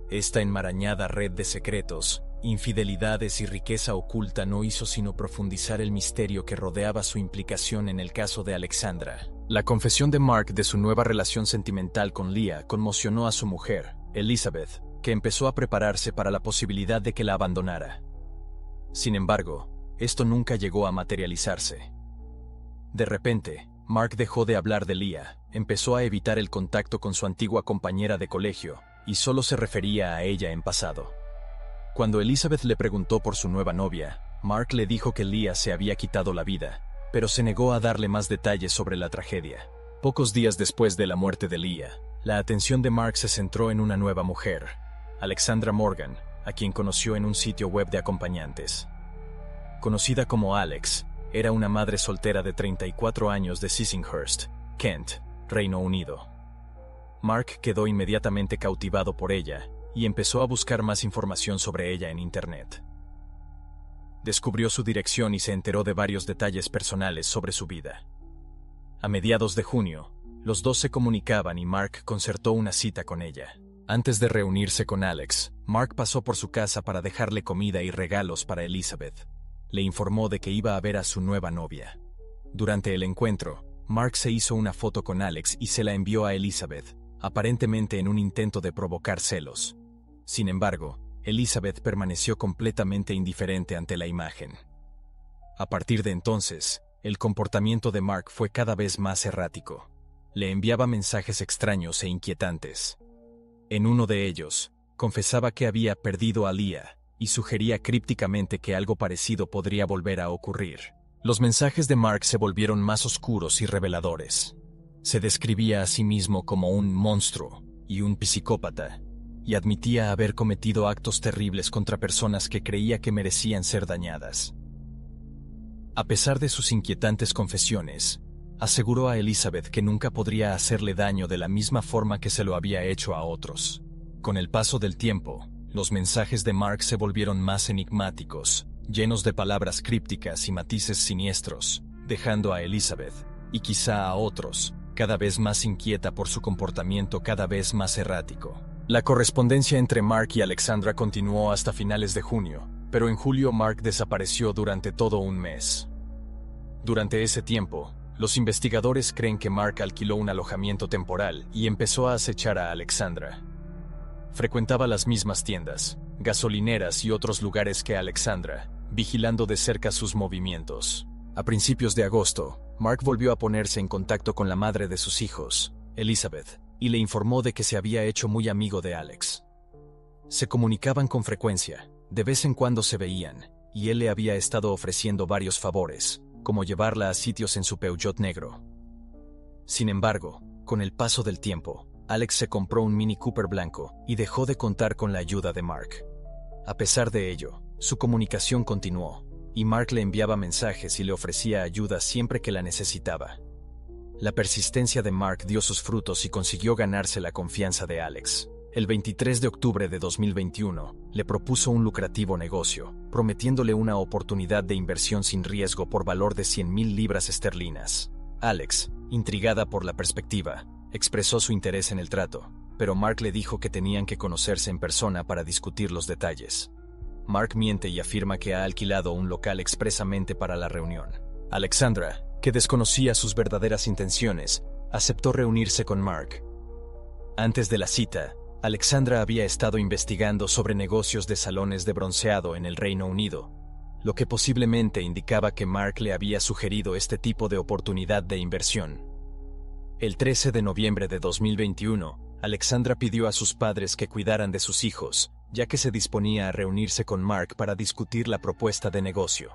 Esta enmarañada red de secretos, infidelidades y riqueza oculta no hizo sino profundizar el misterio que rodeaba su implicación en el caso de Alexandra. La confesión de Mark de su nueva relación sentimental con Leah conmocionó a su mujer, Elizabeth, que empezó a prepararse para la posibilidad de que la abandonara. Sin embargo, esto nunca llegó a materializarse. De repente, Mark dejó de hablar de Leah, empezó a evitar el contacto con su antigua compañera de colegio, y solo se refería a ella en pasado. Cuando Elizabeth le preguntó por su nueva novia, Mark le dijo que Leah se había quitado la vida, pero se negó a darle más detalles sobre la tragedia. Pocos días después de la muerte de Leah, la atención de Mark se centró en una nueva mujer, Alexandra Morgan, a quien conoció en un sitio web de acompañantes. Conocida como Alex, era una madre soltera de 34 años de Sissinghurst, Kent, Reino Unido. Mark quedó inmediatamente cautivado por ella y empezó a buscar más información sobre ella en Internet. Descubrió su dirección y se enteró de varios detalles personales sobre su vida. A mediados de junio, los dos se comunicaban y Mark concertó una cita con ella. Antes de reunirse con Alex, Mark pasó por su casa para dejarle comida y regalos para Elizabeth. Le informó de que iba a ver a su nueva novia. Durante el encuentro, Mark se hizo una foto con Alex y se la envió a Elizabeth, aparentemente en un intento de provocar celos. Sin embargo, Elizabeth permaneció completamente indiferente ante la imagen. A partir de entonces, el comportamiento de Mark fue cada vez más errático. Le enviaba mensajes extraños e inquietantes. En uno de ellos, confesaba que había perdido a Leah y sugería crípticamente que algo parecido podría volver a ocurrir. Los mensajes de Mark se volvieron más oscuros y reveladores. Se describía a sí mismo como un monstruo y un psicópata, y admitía haber cometido actos terribles contra personas que creía que merecían ser dañadas. A pesar de sus inquietantes confesiones, aseguró a Elizabeth que nunca podría hacerle daño de la misma forma que se lo había hecho a otros. Con el paso del tiempo, los mensajes de Mark se volvieron más enigmáticos, llenos de palabras crípticas y matices siniestros, dejando a Elizabeth, y quizá a otros, cada vez más inquieta por su comportamiento cada vez más errático. La correspondencia entre Mark y Alexandra continuó hasta finales de junio, pero en julio Mark desapareció durante todo un mes. Durante ese tiempo, los investigadores creen que Mark alquiló un alojamiento temporal y empezó a acechar a Alexandra. Frecuentaba las mismas tiendas, gasolineras y otros lugares que Alexandra, vigilando de cerca sus movimientos. A principios de agosto, Mark volvió a ponerse en contacto con la madre de sus hijos, Elizabeth, y le informó de que se había hecho muy amigo de Alex. Se comunicaban con frecuencia, de vez en cuando se veían, y él le había estado ofreciendo varios favores, como llevarla a sitios en su Peugeot negro. Sin embargo, con el paso del tiempo, Alex se compró un Mini Cooper blanco y dejó de contar con la ayuda de Mark. A pesar de ello, su comunicación continuó, y Mark le enviaba mensajes y le ofrecía ayuda siempre que la necesitaba. La persistencia de Mark dio sus frutos y consiguió ganarse la confianza de Alex. El 23 de octubre de 2021, le propuso un lucrativo negocio, prometiéndole una oportunidad de inversión sin riesgo por valor de 100,000 libras esterlinas. Alex, intrigada por la perspectiva, expresó su interés en el trato, pero Mark le dijo que tenían que conocerse en persona para discutir los detalles. Mark miente y afirma que ha alquilado un local expresamente para la reunión. Alexandra, que desconocía sus verdaderas intenciones, aceptó reunirse con Mark. Antes de la cita, Alexandra había estado investigando sobre negocios de salones de bronceado en el Reino Unido, lo que posiblemente indicaba que Mark le había sugerido este tipo de oportunidad de inversión. El 13 de noviembre de 2021, Alexandra pidió a sus padres que cuidaran de sus hijos, ya que se disponía a reunirse con Mark para discutir la propuesta de negocio.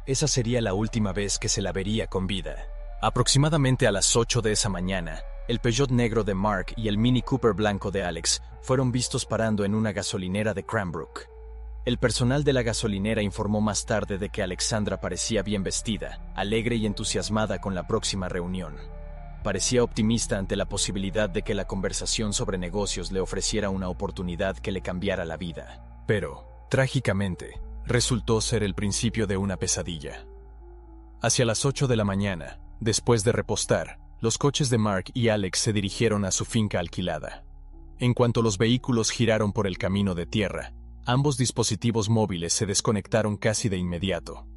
Esa sería la última vez que se la vería con vida. Aproximadamente a las 8 de esa mañana, el Peugeot negro de Mark y el Mini Cooper blanco de Alex fueron vistos parando en una gasolinera de Cranbrook. El personal de la gasolinera informó más tarde de que Alexandra parecía bien vestida, alegre y entusiasmada con la próxima reunión. Parecía optimista ante la posibilidad de que la conversación sobre negocios le ofreciera una oportunidad que le cambiara la vida. Pero, trágicamente, resultó ser el principio de una pesadilla. Hacia las 8 de la mañana, después de repostar, los coches de Mark y Alex se dirigieron a su finca alquilada. En cuanto los vehículos giraron por el camino de tierra, ambos dispositivos móviles se desconectaron casi de inmediato.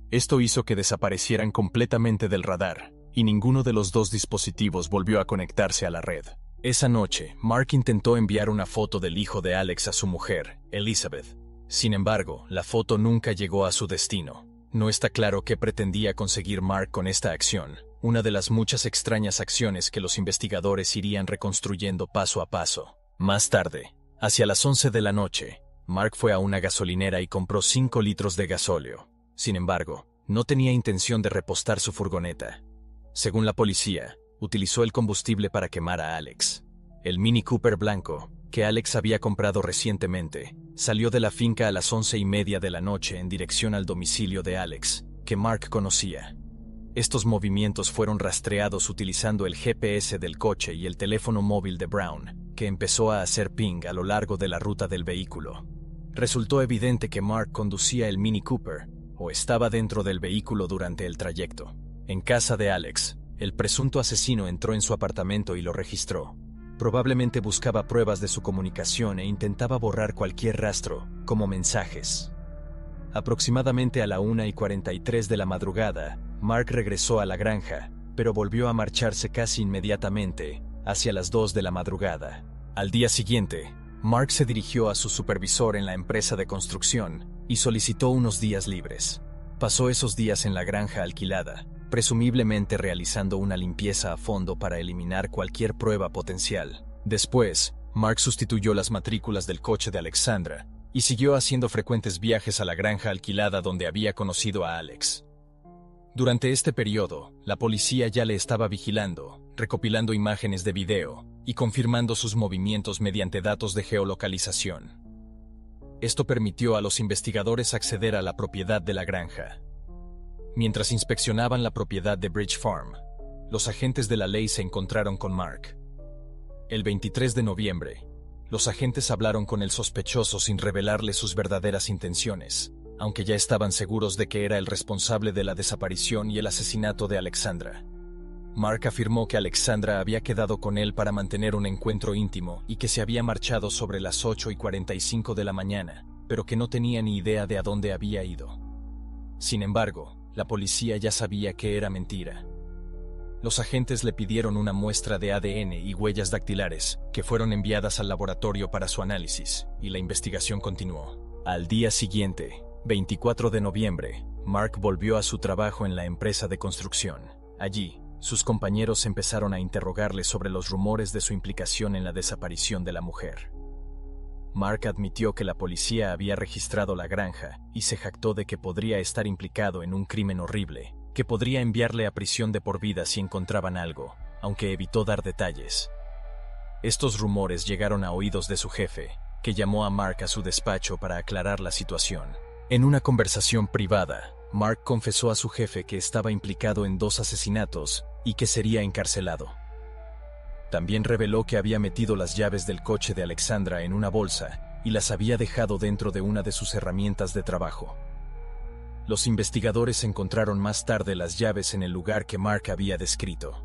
Esto hizo que desaparecieran completamente del radar, y ninguno de los dos dispositivos volvió a conectarse a la red. Esa noche, Mark intentó enviar una foto del hijo de Alex a su mujer, Elizabeth. Sin embargo, la foto nunca llegó a su destino. No está claro qué pretendía conseguir Mark con esta acción, una de las muchas extrañas acciones que los investigadores irían reconstruyendo paso a paso. Más tarde, hacia las 11 de la noche, Mark fue a una gasolinera y compró 5 litros de gasóleo. Sin embargo, no tenía intención de repostar su furgoneta. Según la policía, utilizó el combustible para quemar a Alex. El Mini Cooper blanco, que Alex había comprado recientemente, salió de la finca a las 11:30 de la noche en dirección al domicilio de Alex, que Mark conocía. Estos movimientos fueron rastreados utilizando el GPS del coche y el teléfono móvil de Brown, que empezó a hacer ping a lo largo de la ruta del vehículo. Resultó evidente que Mark conducía el Mini Cooper, o estaba dentro del vehículo durante el trayecto. En casa de Alex, el presunto asesino entró en su apartamento y lo registró. Probablemente buscaba pruebas de su comunicación e intentaba borrar cualquier rastro, como mensajes. Aproximadamente a la 1:43 de la madrugada, Mark regresó a la granja, pero volvió a marcharse casi inmediatamente, hacia las 2 de la madrugada. Al día siguiente, Mark se dirigió a su supervisor en la empresa de construcción y solicitó unos días libres. Pasó esos días en la granja alquilada, presumiblemente realizando una limpieza a fondo para eliminar cualquier prueba potencial. Después, Mark sustituyó las matrículas del coche de Alexandra y siguió haciendo frecuentes viajes a la granja alquilada donde había conocido a Alex. Durante este periodo, la policía ya le estaba vigilando, recopilando imágenes de video y confirmando sus movimientos mediante datos de geolocalización. Esto permitió a los investigadores acceder a la propiedad de la granja. Mientras inspeccionaban la propiedad de Bridge Farm, los agentes de la ley se encontraron con Mark. El 23 de noviembre, los agentes hablaron con el sospechoso sin revelarle sus verdaderas intenciones, aunque ya estaban seguros de que era el responsable de la desaparición y el asesinato de Alexandra. Mark afirmó que Alexandra había quedado con él para mantener un encuentro íntimo y que se había marchado sobre las 8:45 de la mañana, pero que no tenía ni idea de a dónde había ido. Sin embargo, la policía ya sabía que era mentira. Los agentes le pidieron una muestra de ADN y huellas dactilares, que fueron enviadas al laboratorio para su análisis, y la investigación continuó. Al día siguiente, 24 de noviembre, Mark volvió a su trabajo en la empresa de construcción. Allí, sus compañeros empezaron a interrogarle sobre los rumores de su implicación en la desaparición de la mujer. Mark admitió que la policía había registrado la granja y se jactó de que podría estar implicado en un crimen horrible, que podría enviarle a prisión de por vida si encontraban algo, aunque evitó dar detalles. Estos rumores llegaron a oídos de su jefe, que llamó a Mark a su despacho para aclarar la situación. En una conversación privada, Mark confesó a su jefe que estaba implicado en 2 asesinatos y que sería encarcelado. También reveló que había metido las llaves del coche de Alexandra en una bolsa y las había dejado dentro de una de sus herramientas de trabajo. Los investigadores encontraron más tarde las llaves en el lugar que Mark había descrito.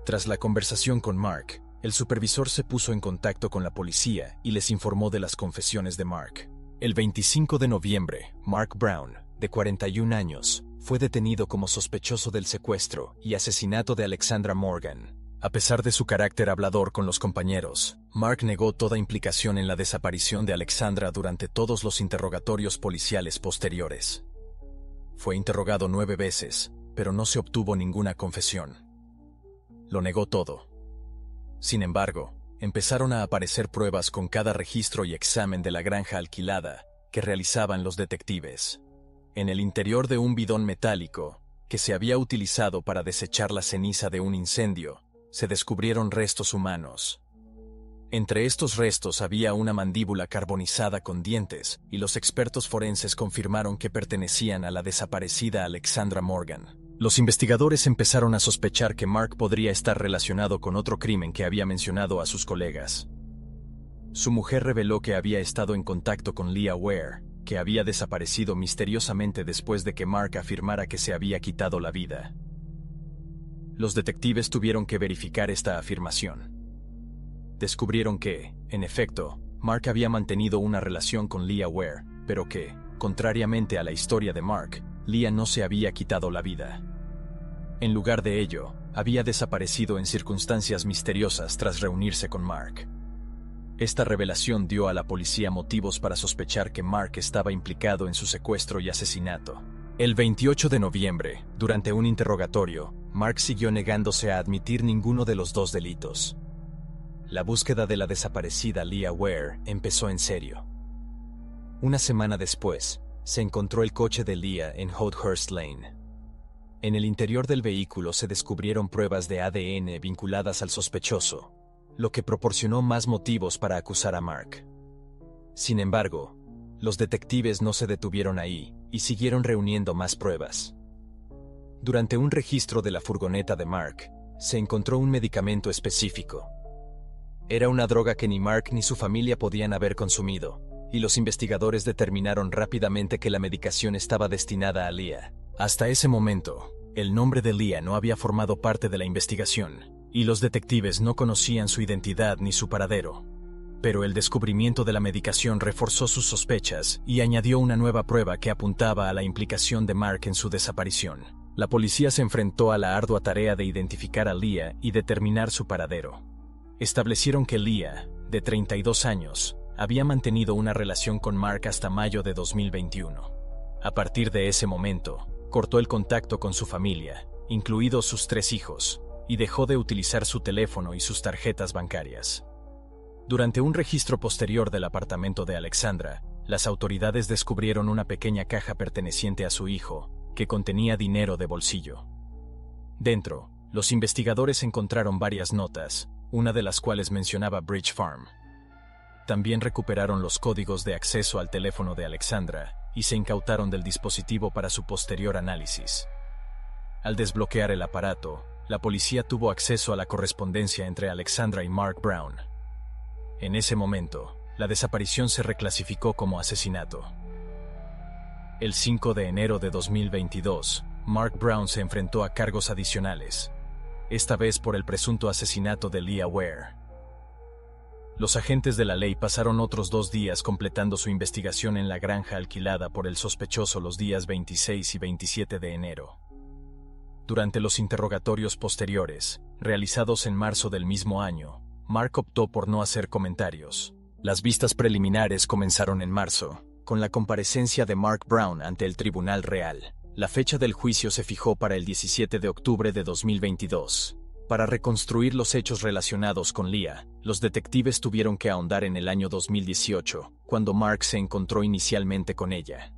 Tras la conversación con Mark, el supervisor se puso en contacto con la policía y les informó de las confesiones de Mark. El 25 de noviembre, Mark Brown, de 41 años, fue detenido como sospechoso del secuestro y asesinato de Alexandra Morgan. A pesar de su carácter hablador con los compañeros, Mark negó toda implicación en la desaparición de Alexandra durante todos los interrogatorios policiales posteriores. Fue interrogado 9 veces, pero no se obtuvo ninguna confesión. Lo negó todo. Sin embargo, empezaron a aparecer pruebas con cada registro y examen de la granja alquilada que realizaban los detectives. En el interior de un bidón metálico, que se había utilizado para desechar la ceniza de un incendio, se descubrieron restos humanos. Entre estos restos había una mandíbula carbonizada con dientes, y los expertos forenses confirmaron que pertenecían a la desaparecida Alexandra Morgan. Los investigadores empezaron a sospechar que Mark podría estar relacionado con otro crimen que había mencionado a sus colegas. Su mujer reveló que había estado en contacto con Leah Ware, que había desaparecido misteriosamente después de que Mark afirmara que se había quitado la vida. Los detectives tuvieron que verificar esta afirmación. Descubrieron que, en efecto, Mark había mantenido una relación con Leah Ware, pero que, contrariamente a la historia de Mark, Leah no se había quitado la vida. En lugar de ello, había desaparecido en circunstancias misteriosas tras reunirse con Mark. Esta revelación dio a la policía motivos para sospechar que Mark estaba implicado en su secuestro y asesinato. El 28 de noviembre, durante un interrogatorio, Mark siguió negándose a admitir ninguno de los 2 delitos. La búsqueda de la desaparecida Leah Ware empezó en serio. Una semana después, se encontró el coche de Leah en Holdhurst Lane. En el interior del vehículo se descubrieron pruebas de ADN vinculadas al sospechoso, lo que proporcionó más motivos para acusar a Mark. Sin embargo, los detectives no se detuvieron ahí y siguieron reuniendo más pruebas. Durante un registro de la furgoneta de Mark, se encontró un medicamento específico. Era una droga que ni Mark ni su familia podían haber consumido, y los investigadores determinaron rápidamente que la medicación estaba destinada a Leah. Hasta ese momento, el nombre de Leah no había formado parte de la investigación, y los detectives no conocían su identidad ni su paradero. Pero el descubrimiento de la medicación reforzó sus sospechas y añadió una nueva prueba que apuntaba a la implicación de Mark en su desaparición. La policía se enfrentó a la ardua tarea de identificar a Leah y determinar su paradero. Establecieron que Leah, de 32 años, había mantenido una relación con Mark hasta mayo de 2021. A partir de ese momento, cortó el contacto con su familia, incluidos sus 3 hijos, y dejó de utilizar su teléfono y sus tarjetas bancarias. Durante un registro posterior del apartamento de Alexandra, las autoridades descubrieron una pequeña caja perteneciente a su hijo, que contenía dinero de bolsillo. Dentro, los investigadores encontraron varias notas, una de las cuales mencionaba Bridge Farm. También recuperaron los códigos de acceso al teléfono de Alexandra y se incautaron del dispositivo para su posterior análisis. Al desbloquear el aparato, la policía tuvo acceso a la correspondencia entre Alexandra y Mark Brown. En ese momento, la desaparición se reclasificó como asesinato. El 5 de enero de 2022, Mark Brown se enfrentó a cargos adicionales, esta vez por el presunto asesinato de Leah Ware. Los agentes de la ley pasaron otros 2 días completando su investigación en la granja alquilada por el sospechoso los días 26 y 27 de enero. Durante los interrogatorios posteriores, realizados en marzo del mismo año, Mark optó por no hacer comentarios. Las vistas preliminares comenzaron en marzo, con la comparecencia de Mark Brown ante el Tribunal Real. La fecha del juicio se fijó para el 17 de octubre de 2022. Para reconstruir los hechos relacionados con Leah, los detectives tuvieron que ahondar en el año 2018, cuando Mark se encontró inicialmente con ella.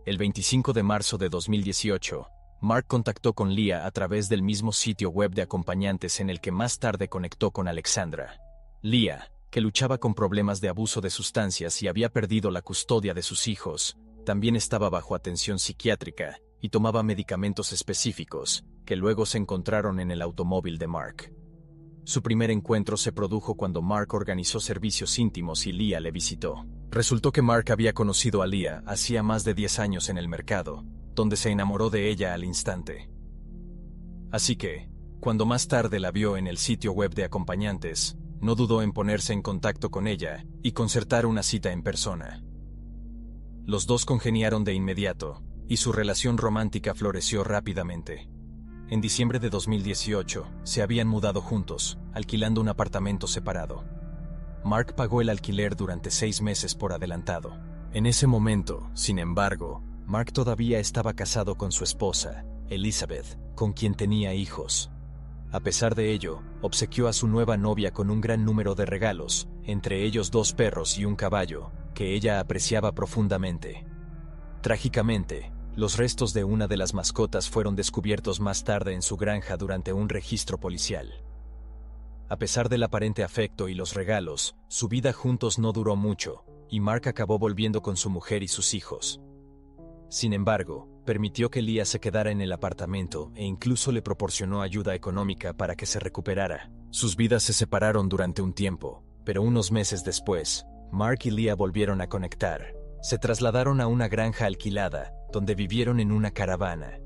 El 25 de marzo de 2018, Mark contactó con Leah a través del mismo sitio web de acompañantes en el que más tarde conectó con Alexandra. Leah, que luchaba con problemas de abuso de sustancias y había perdido la custodia de sus hijos, también estaba bajo atención psiquiátrica y tomaba medicamentos específicos, que luego se encontraron en el automóvil de Mark. Su primer encuentro se produjo cuando Mark organizó servicios íntimos y Leah le visitó. Resultó que Mark había conocido a Leah hacía más de 10 años en el mercado, donde se enamoró de ella al instante. Así que, cuando más tarde la vio en el sitio web de acompañantes, no dudó en ponerse en contacto con ella y concertar una cita en persona. Los dos congeniaron de inmediato, y su relación romántica floreció rápidamente. En diciembre de 2018, se habían mudado juntos, alquilando un apartamento separado. Mark pagó el alquiler durante 6 meses por adelantado. En ese momento, sin embargo, Mark todavía estaba casado con su esposa, Elizabeth, con quien tenía hijos. A pesar de ello, obsequió a su nueva novia con un gran número de regalos, entre ellos 2 perros y un caballo, que ella apreciaba profundamente. Trágicamente, los restos de una de las mascotas fueron descubiertos más tarde en su granja durante un registro policial. A pesar del aparente afecto y los regalos, su vida juntos no duró mucho, y Mark acabó volviendo con su mujer y sus hijos. Sin embargo, permitió que Leah se quedara en el apartamento e incluso le proporcionó ayuda económica para que se recuperara. Sus vidas se separaron durante un tiempo, pero unos meses después, Mark y Leah volvieron a conectar. Se trasladaron a una granja alquilada, donde vivieron en una caravana.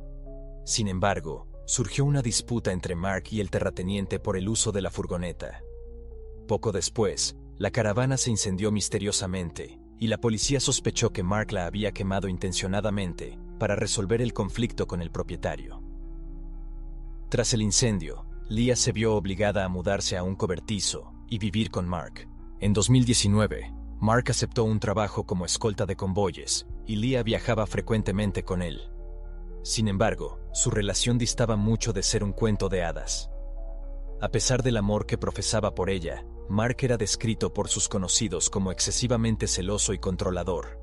Sin embargo, surgió una disputa entre Mark y el terrateniente por el uso de la furgoneta. Poco después, la caravana se incendió misteriosamente, y la policía sospechó que Mark la había quemado intencionadamente para resolver el conflicto con el propietario. Tras el incendio, Leah se vio obligada a mudarse a un cobertizo y vivir con Mark. En 2019, Mark aceptó un trabajo como escolta de convoyes, y Leah viajaba frecuentemente con él. Sin embargo, su relación distaba mucho de ser un cuento de hadas. A pesar del amor que profesaba por ella, Mark era descrito por sus conocidos como excesivamente celoso y controlador.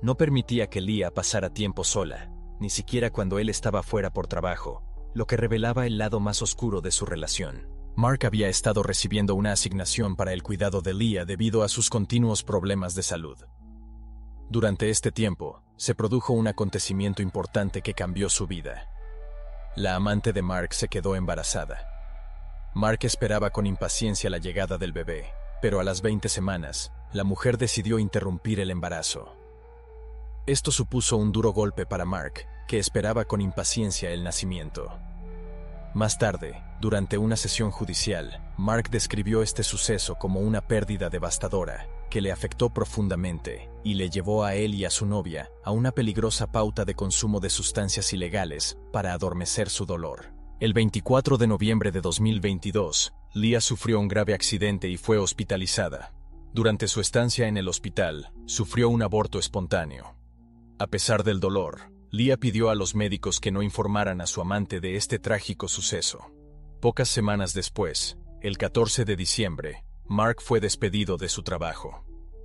No permitía que Leah pasara tiempo sola, ni siquiera cuando él estaba fuera por trabajo, lo que revelaba el lado más oscuro de su relación. Mark había estado recibiendo una asignación para el cuidado de Leah debido a sus continuos problemas de salud. Durante este tiempo, se produjo un acontecimiento importante que cambió su vida. La amante de Mark se quedó embarazada. Mark esperaba con impaciencia la llegada del bebé, pero a las 20 semanas, la mujer decidió interrumpir el embarazo. Esto supuso un duro golpe para Mark, que esperaba con impaciencia el nacimiento. Más tarde, durante una sesión judicial, Mark describió este suceso como una pérdida devastadora, que le afectó profundamente, y le llevó a él y a su novia a una peligrosa pauta de consumo de sustancias ilegales para adormecer su dolor. El 24 de noviembre de 2022, Leah sufrió un grave accidente y fue hospitalizada. Durante su estancia en el hospital, sufrió un aborto espontáneo. A pesar del dolor, Leah pidió a los médicos que no informaran a su amante de este trágico suceso. Pocas semanas después, el 14 de diciembre, Mark fue despedido de su trabajo.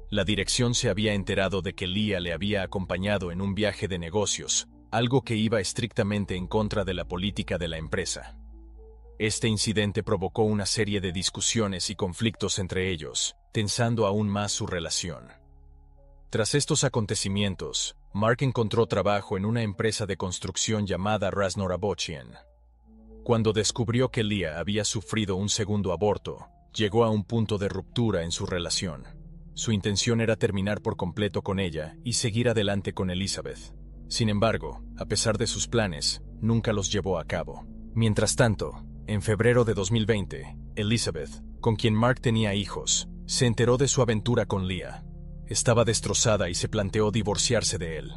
La dirección se había enterado de que Leah le había acompañado en un viaje de negocios, algo que iba estrictamente en contra de la política de la empresa. Este incidente provocó una serie de discusiones y conflictos entre ellos, tensando aún más su relación. Tras estos acontecimientos, Mark encontró trabajo en una empresa de construcción llamada Rasnor Abochian. Cuando descubrió que Leah había sufrido un segundo aborto, llegó a un punto de ruptura en su relación. Su intención era terminar por completo con ella y seguir adelante con Elizabeth. Sin embargo, a pesar de sus planes, nunca los llevó a cabo. Mientras tanto, en febrero de 2020, Elizabeth, con quien Mark tenía hijos, se enteró de su aventura con Leah. Estaba destrozada y se planteó divorciarse de él.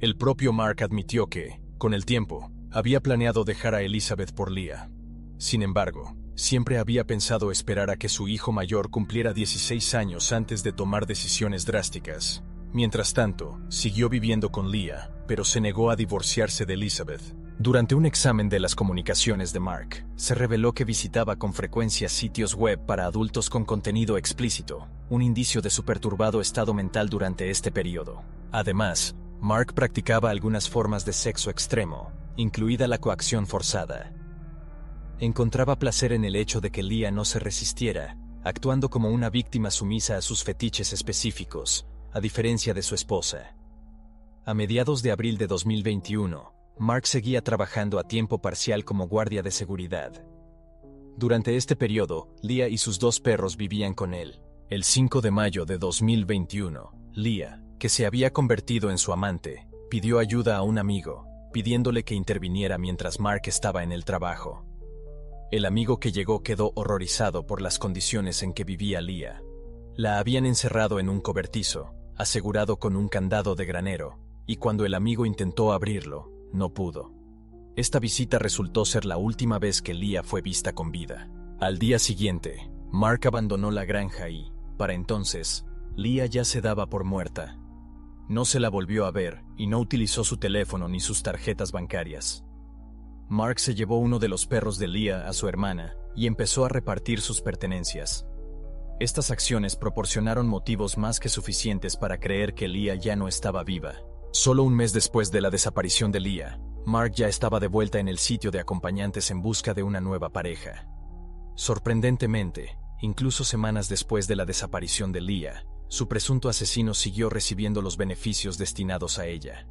El propio Mark admitió que, con el tiempo, había planeado dejar a Elizabeth por Leah. Sin embargo, siempre había pensado esperar a que su hijo mayor cumpliera 16 años antes de tomar decisiones drásticas. Mientras tanto, siguió viviendo con Leah, pero se negó a divorciarse de Elizabeth. Durante un examen de las comunicaciones de Mark, se reveló que visitaba con frecuencia sitios web para adultos con contenido explícito, un indicio de su perturbado estado mental durante este periodo. Además, Mark practicaba algunas formas de sexo extremo, incluida la coacción forzada. Encontraba placer en el hecho de que Leah no se resistiera, actuando como una víctima sumisa a sus fetiches específicos, a diferencia de su esposa. A mediados de abril de 2021, Mark seguía trabajando a tiempo parcial como guardia de seguridad. Durante este periodo, Leah y sus 2 perros vivían con él. El 5 de mayo de 2021, Leah, que se había convertido en su amante, pidió ayuda a un amigo, pidiéndole que interviniera mientras Mark estaba en el trabajo. El amigo que llegó quedó horrorizado por las condiciones en que vivía Leah. La habían encerrado en un cobertizo, asegurado con un candado de granero, y cuando el amigo intentó abrirlo, no pudo. Esta visita resultó ser la última vez que Leah fue vista con vida. Al día siguiente, Mark abandonó la granja y, para entonces, Leah ya se daba por muerta. No se la volvió a ver y no utilizó su teléfono ni sus tarjetas bancarias. Mark se llevó uno de los perros de Leah a su hermana y empezó a repartir sus pertenencias. Estas acciones proporcionaron motivos más que suficientes para creer que Leah ya no estaba viva. Solo un mes después de la desaparición de Leah, Mark ya estaba de vuelta en el sitio de acompañantes en busca de una nueva pareja. Sorprendentemente, incluso semanas después de la desaparición de Leah, su presunto asesino siguió recibiendo los beneficios destinados a ella.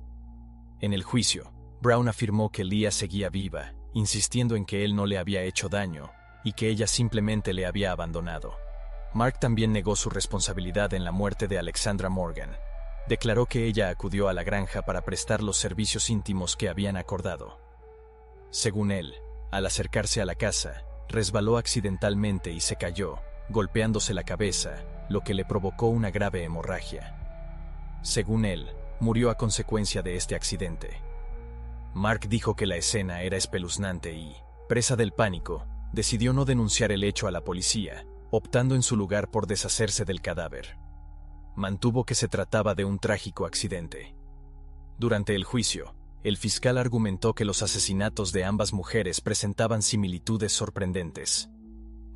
En el juicio, Brown afirmó que Leah seguía viva, insistiendo en que él no le había hecho daño y que ella simplemente le había abandonado. Mark también negó su responsabilidad en la muerte de Alexandra Morgan. Declaró que ella acudió a la granja para prestar los servicios íntimos que habían acordado. Según él, al acercarse a la casa, resbaló accidentalmente y se cayó, golpeándose la cabeza, lo que le provocó una grave hemorragia. Según él, murió a consecuencia de este accidente. Mark dijo que la escena era espeluznante y, presa del pánico, decidió no denunciar el hecho a la policía, optando en su lugar por deshacerse del cadáver. Mantuvo que se trataba de un trágico accidente. Durante el juicio, el fiscal argumentó que los asesinatos de ambas mujeres presentaban similitudes sorprendentes.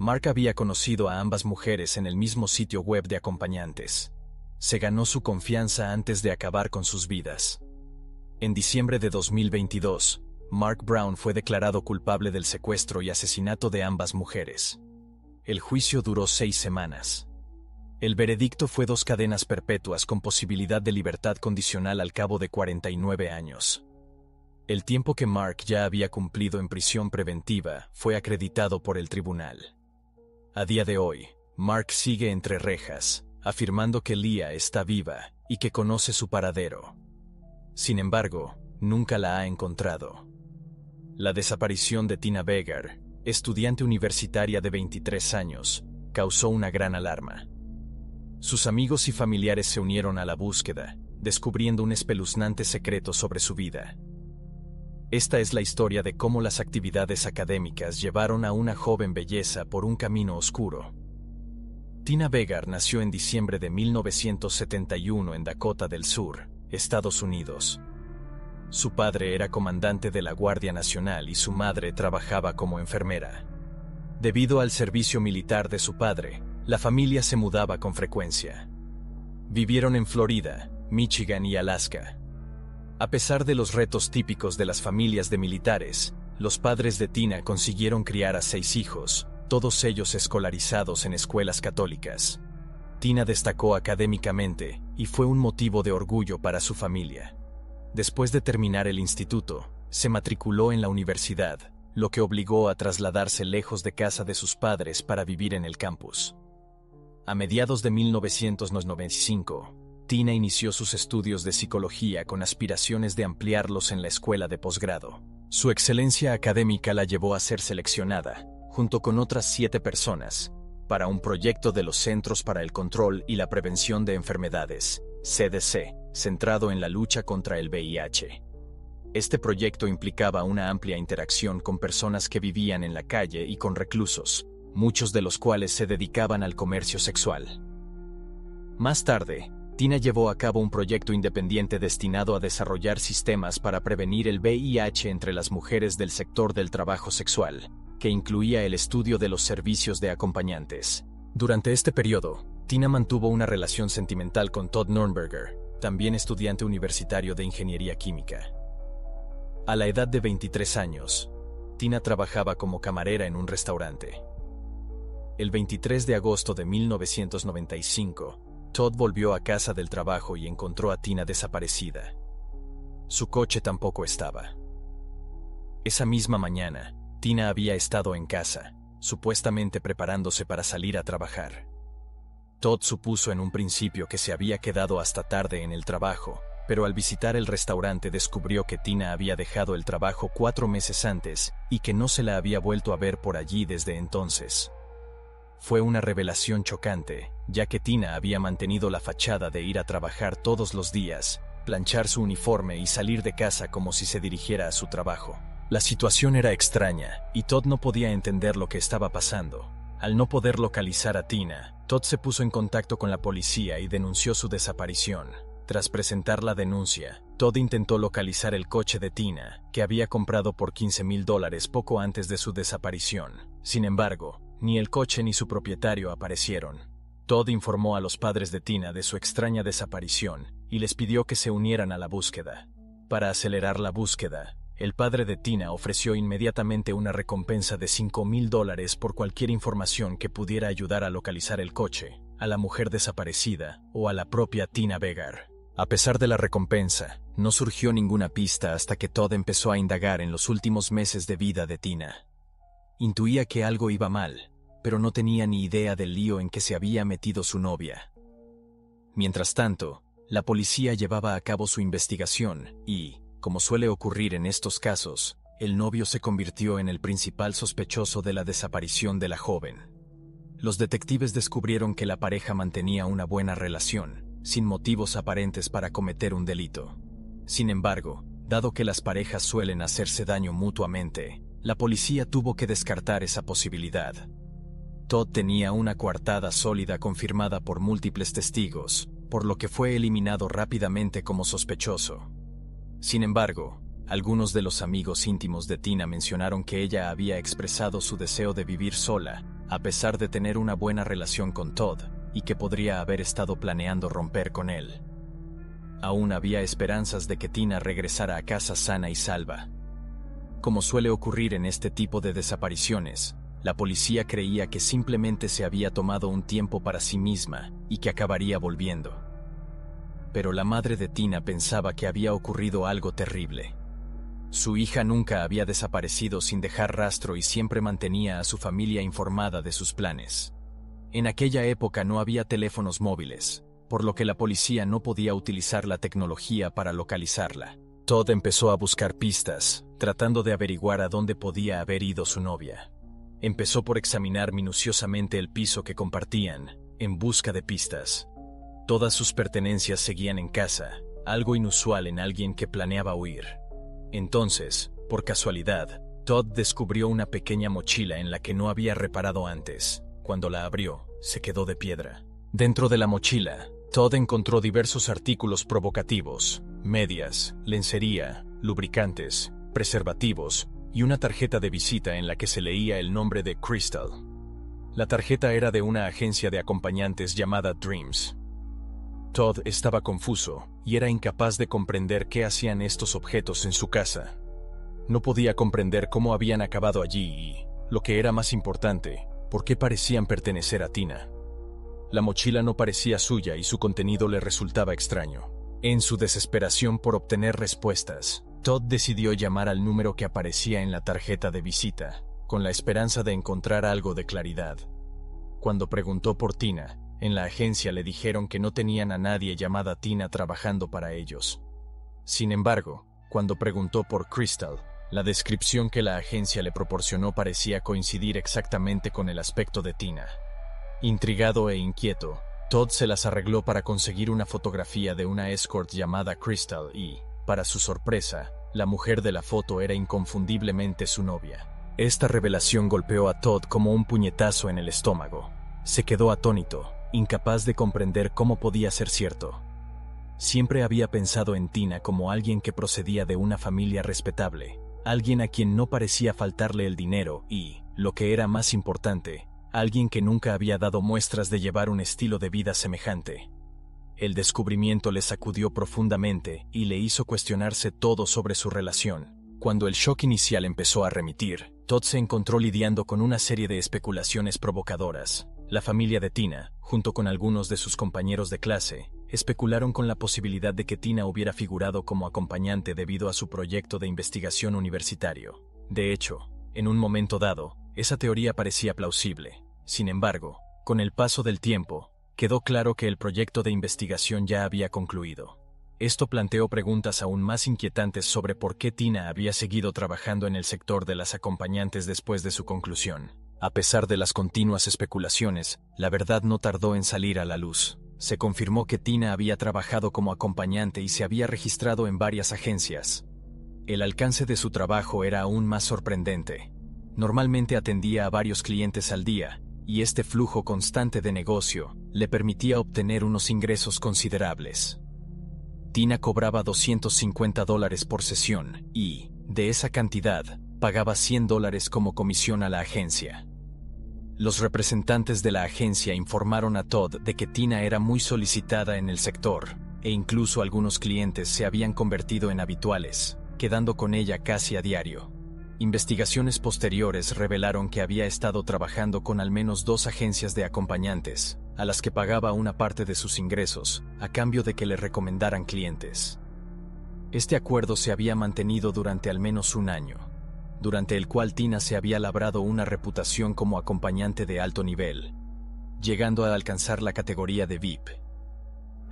Mark había conocido a ambas mujeres en el mismo sitio web de acompañantes. Se ganó su confianza antes de acabar con sus vidas. En diciembre de 2022, Mark Brown fue declarado culpable del secuestro y asesinato de ambas mujeres. El juicio duró 6 semanas. El veredicto fue 2 cadenas perpetuas con posibilidad de libertad condicional al cabo de 49 años. El tiempo que Mark ya había cumplido en prisión preventiva fue acreditado por el tribunal. A día de hoy, Mark sigue entre rejas, afirmando que Leah está viva y que conoce su paradero. Sin embargo, nunca la ha encontrado. La desaparición de Tina Begar, estudiante universitaria de 23 años, causó una gran alarma. Sus amigos y familiares se unieron a la búsqueda, descubriendo un espeluznante secreto sobre su vida. Esta es la historia de cómo las actividades académicas llevaron a una joven belleza por un camino oscuro. Tina Begar nació en diciembre de 1971 en Dakota del Sur, Estados Unidos. Su padre era comandante de la Guardia Nacional y su madre trabajaba como enfermera. Debido al servicio militar de su padre, la familia se mudaba con frecuencia. Vivieron en Florida, Michigan y Alaska. A pesar de los retos típicos de las familias de militares, los padres de Tina consiguieron criar a 6 hijos, todos ellos escolarizados en escuelas católicas. Tina destacó académicamente y fue un motivo de orgullo para su familia. Después de terminar el instituto, se matriculó en la universidad, lo que obligó a trasladarse lejos de casa de sus padres para vivir en el campus. A mediados de 1995, Tina inició sus estudios de psicología con aspiraciones de ampliarlos en la escuela de posgrado. Su excelencia académica la llevó a ser seleccionada, junto con otras 7 personas, para un proyecto de los Centros para el Control y la Prevención de Enfermedades, CDC, centrado en la lucha contra el VIH. Este proyecto implicaba una amplia interacción con personas que vivían en la calle y con reclusos, muchos de los cuales se dedicaban al comercio sexual. Más tarde, Tina llevó a cabo un proyecto independiente destinado a desarrollar sistemas para prevenir el VIH entre las mujeres del sector del trabajo sexual, que incluía el estudio de los servicios de acompañantes. Durante este periodo, Tina mantuvo una relación sentimental con Todd Nürnberger, también estudiante universitario de ingeniería química. A la edad de 23 años, Tina trabajaba como camarera en un restaurante. El 23 de agosto de 1995, Todd volvió a casa del trabajo y encontró a Tina desaparecida. Su coche tampoco estaba. Esa misma mañana, Tina había estado en casa, supuestamente preparándose para salir a trabajar. Todd supuso en un principio que se había quedado hasta tarde en el trabajo, pero al visitar el restaurante descubrió que Tina había dejado el trabajo 4 meses antes y que no se la había vuelto a ver por allí desde entonces. Fue una revelación chocante, ya que Tina había mantenido la fachada de ir a trabajar todos los días, planchar su uniforme y salir de casa como si se dirigiera a su trabajo. La situación era extraña, y Todd no podía entender lo que estaba pasando. Al no poder localizar a Tina, Todd se puso en contacto con la policía y denunció su desaparición. Tras presentar la denuncia, Todd intentó localizar el coche de Tina, que había comprado por $15,000 poco antes de su desaparición. Sin embargo, ni el coche ni su propietario aparecieron. Todd informó a los padres de Tina de su extraña desaparición y les pidió que se unieran a la búsqueda. Para acelerar la búsqueda, el padre de Tina ofreció inmediatamente una recompensa de $5,000 por cualquier información que pudiera ayudar a localizar el coche, a la mujer desaparecida o a la propia Tina Begar. A pesar de la recompensa, no surgió ninguna pista hasta que Todd empezó a indagar en los últimos meses de vida de Tina. Intuía que algo iba mal, pero no tenía ni idea del lío en que se había metido su novia. Mientras tanto, la policía llevaba a cabo su investigación y, como suele ocurrir en estos casos, el novio se convirtió en el principal sospechoso de la desaparición de la joven. Los detectives descubrieron que la pareja mantenía una buena relación, sin motivos aparentes para cometer un delito. Sin embargo, dado que las parejas suelen hacerse daño mutuamente, la policía tuvo que descartar esa posibilidad. Todd tenía una coartada sólida confirmada por múltiples testigos, por lo que fue eliminado rápidamente como sospechoso. Sin embargo, algunos de los amigos íntimos de Tina mencionaron que ella había expresado su deseo de vivir sola, a pesar de tener una buena relación con Todd, y que podría haber estado planeando romper con él. Aún había esperanzas de que Tina regresara a casa sana y salva. Como suele ocurrir en este tipo de desapariciones, la policía creía que simplemente se había tomado un tiempo para sí misma y que acabaría volviendo. Pero la madre de Tina pensaba que había ocurrido algo terrible. Su hija nunca había desaparecido sin dejar rastro y siempre mantenía a su familia informada de sus planes. En aquella época no había teléfonos móviles, por lo que la policía no podía utilizar la tecnología para localizarla. Todd empezó a buscar pistas, tratando de averiguar a dónde podía haber ido su novia. Empezó por examinar minuciosamente el piso que compartían, en busca de pistas. Todas sus pertenencias seguían en casa, algo inusual en alguien que planeaba huir. Entonces, por casualidad, Todd descubrió una pequeña mochila en la que no había reparado antes. Cuando la abrió, se quedó de piedra. Dentro de la mochila, Todd encontró diversos artículos provocativos, medias, lencería, lubricantes, preservativos y una tarjeta de visita en la que se leía el nombre de Crystal. La tarjeta era de una agencia de acompañantes llamada Dreams. Todd estaba confuso y era incapaz de comprender qué hacían estos objetos en su casa. No podía comprender cómo habían acabado allí y, lo que era más importante, por qué parecían pertenecer a Tina. La mochila no parecía suya y su contenido le resultaba extraño. En su desesperación por obtener respuestas, Todd decidió llamar al número que aparecía en la tarjeta de visita, con la esperanza de encontrar algo de claridad. Cuando preguntó por Tina, en la agencia le dijeron que no tenían a nadie llamada Tina trabajando para ellos. Sin embargo, cuando preguntó por Crystal, la descripción que la agencia le proporcionó parecía coincidir exactamente con el aspecto de Tina. Intrigado e inquieto, Todd se las arregló para conseguir una fotografía de una escort llamada Crystal y, para su sorpresa, la mujer de la foto era inconfundiblemente su novia. Esta revelación golpeó a Todd como un puñetazo en el estómago. Se quedó atónito, incapaz de comprender cómo podía ser cierto. Siempre había pensado en Tina como alguien que procedía de una familia respetable, alguien a quien no parecía faltarle el dinero y, lo que era más importante, alguien que nunca había dado muestras de llevar un estilo de vida semejante. El descubrimiento le sacudió profundamente y le hizo cuestionarse todo sobre su relación. Cuando el shock inicial empezó a remitir, Todd se encontró lidiando con una serie de especulaciones provocadoras. La familia de Tina, junto con algunos de sus compañeros de clase, especularon con la posibilidad de que Tina hubiera figurado como acompañante debido a su proyecto de investigación universitario. De hecho, en un momento dado, esa teoría parecía plausible. Sin embargo, con el paso del tiempo, quedó claro que el proyecto de investigación ya había concluido. Esto planteó preguntas aún más inquietantes sobre por qué Tina había seguido trabajando en el sector de las acompañantes después de su conclusión. A pesar de las continuas especulaciones, la verdad no tardó en salir a la luz. Se confirmó que Tina había trabajado como acompañante y se había registrado en varias agencias. El alcance de su trabajo era aún más sorprendente. Normalmente atendía a varios clientes al día, y este flujo constante de negocio le permitía obtener unos ingresos considerables. Tina cobraba $250 por sesión y, de esa cantidad, pagaba $100 como comisión a la agencia. Los representantes de la agencia informaron a Todd de que Tina era muy solicitada en el sector, e incluso algunos clientes se habían convertido en habituales, quedando con ella casi a diario. Investigaciones posteriores revelaron que había estado trabajando con al menos 2 agencias de acompañantes, a las que pagaba una parte de sus ingresos, a cambio de que le recomendaran clientes. Este acuerdo se había mantenido durante al menos un año, durante el cual Tina se había labrado una reputación como acompañante de alto nivel, llegando a alcanzar la categoría de VIP.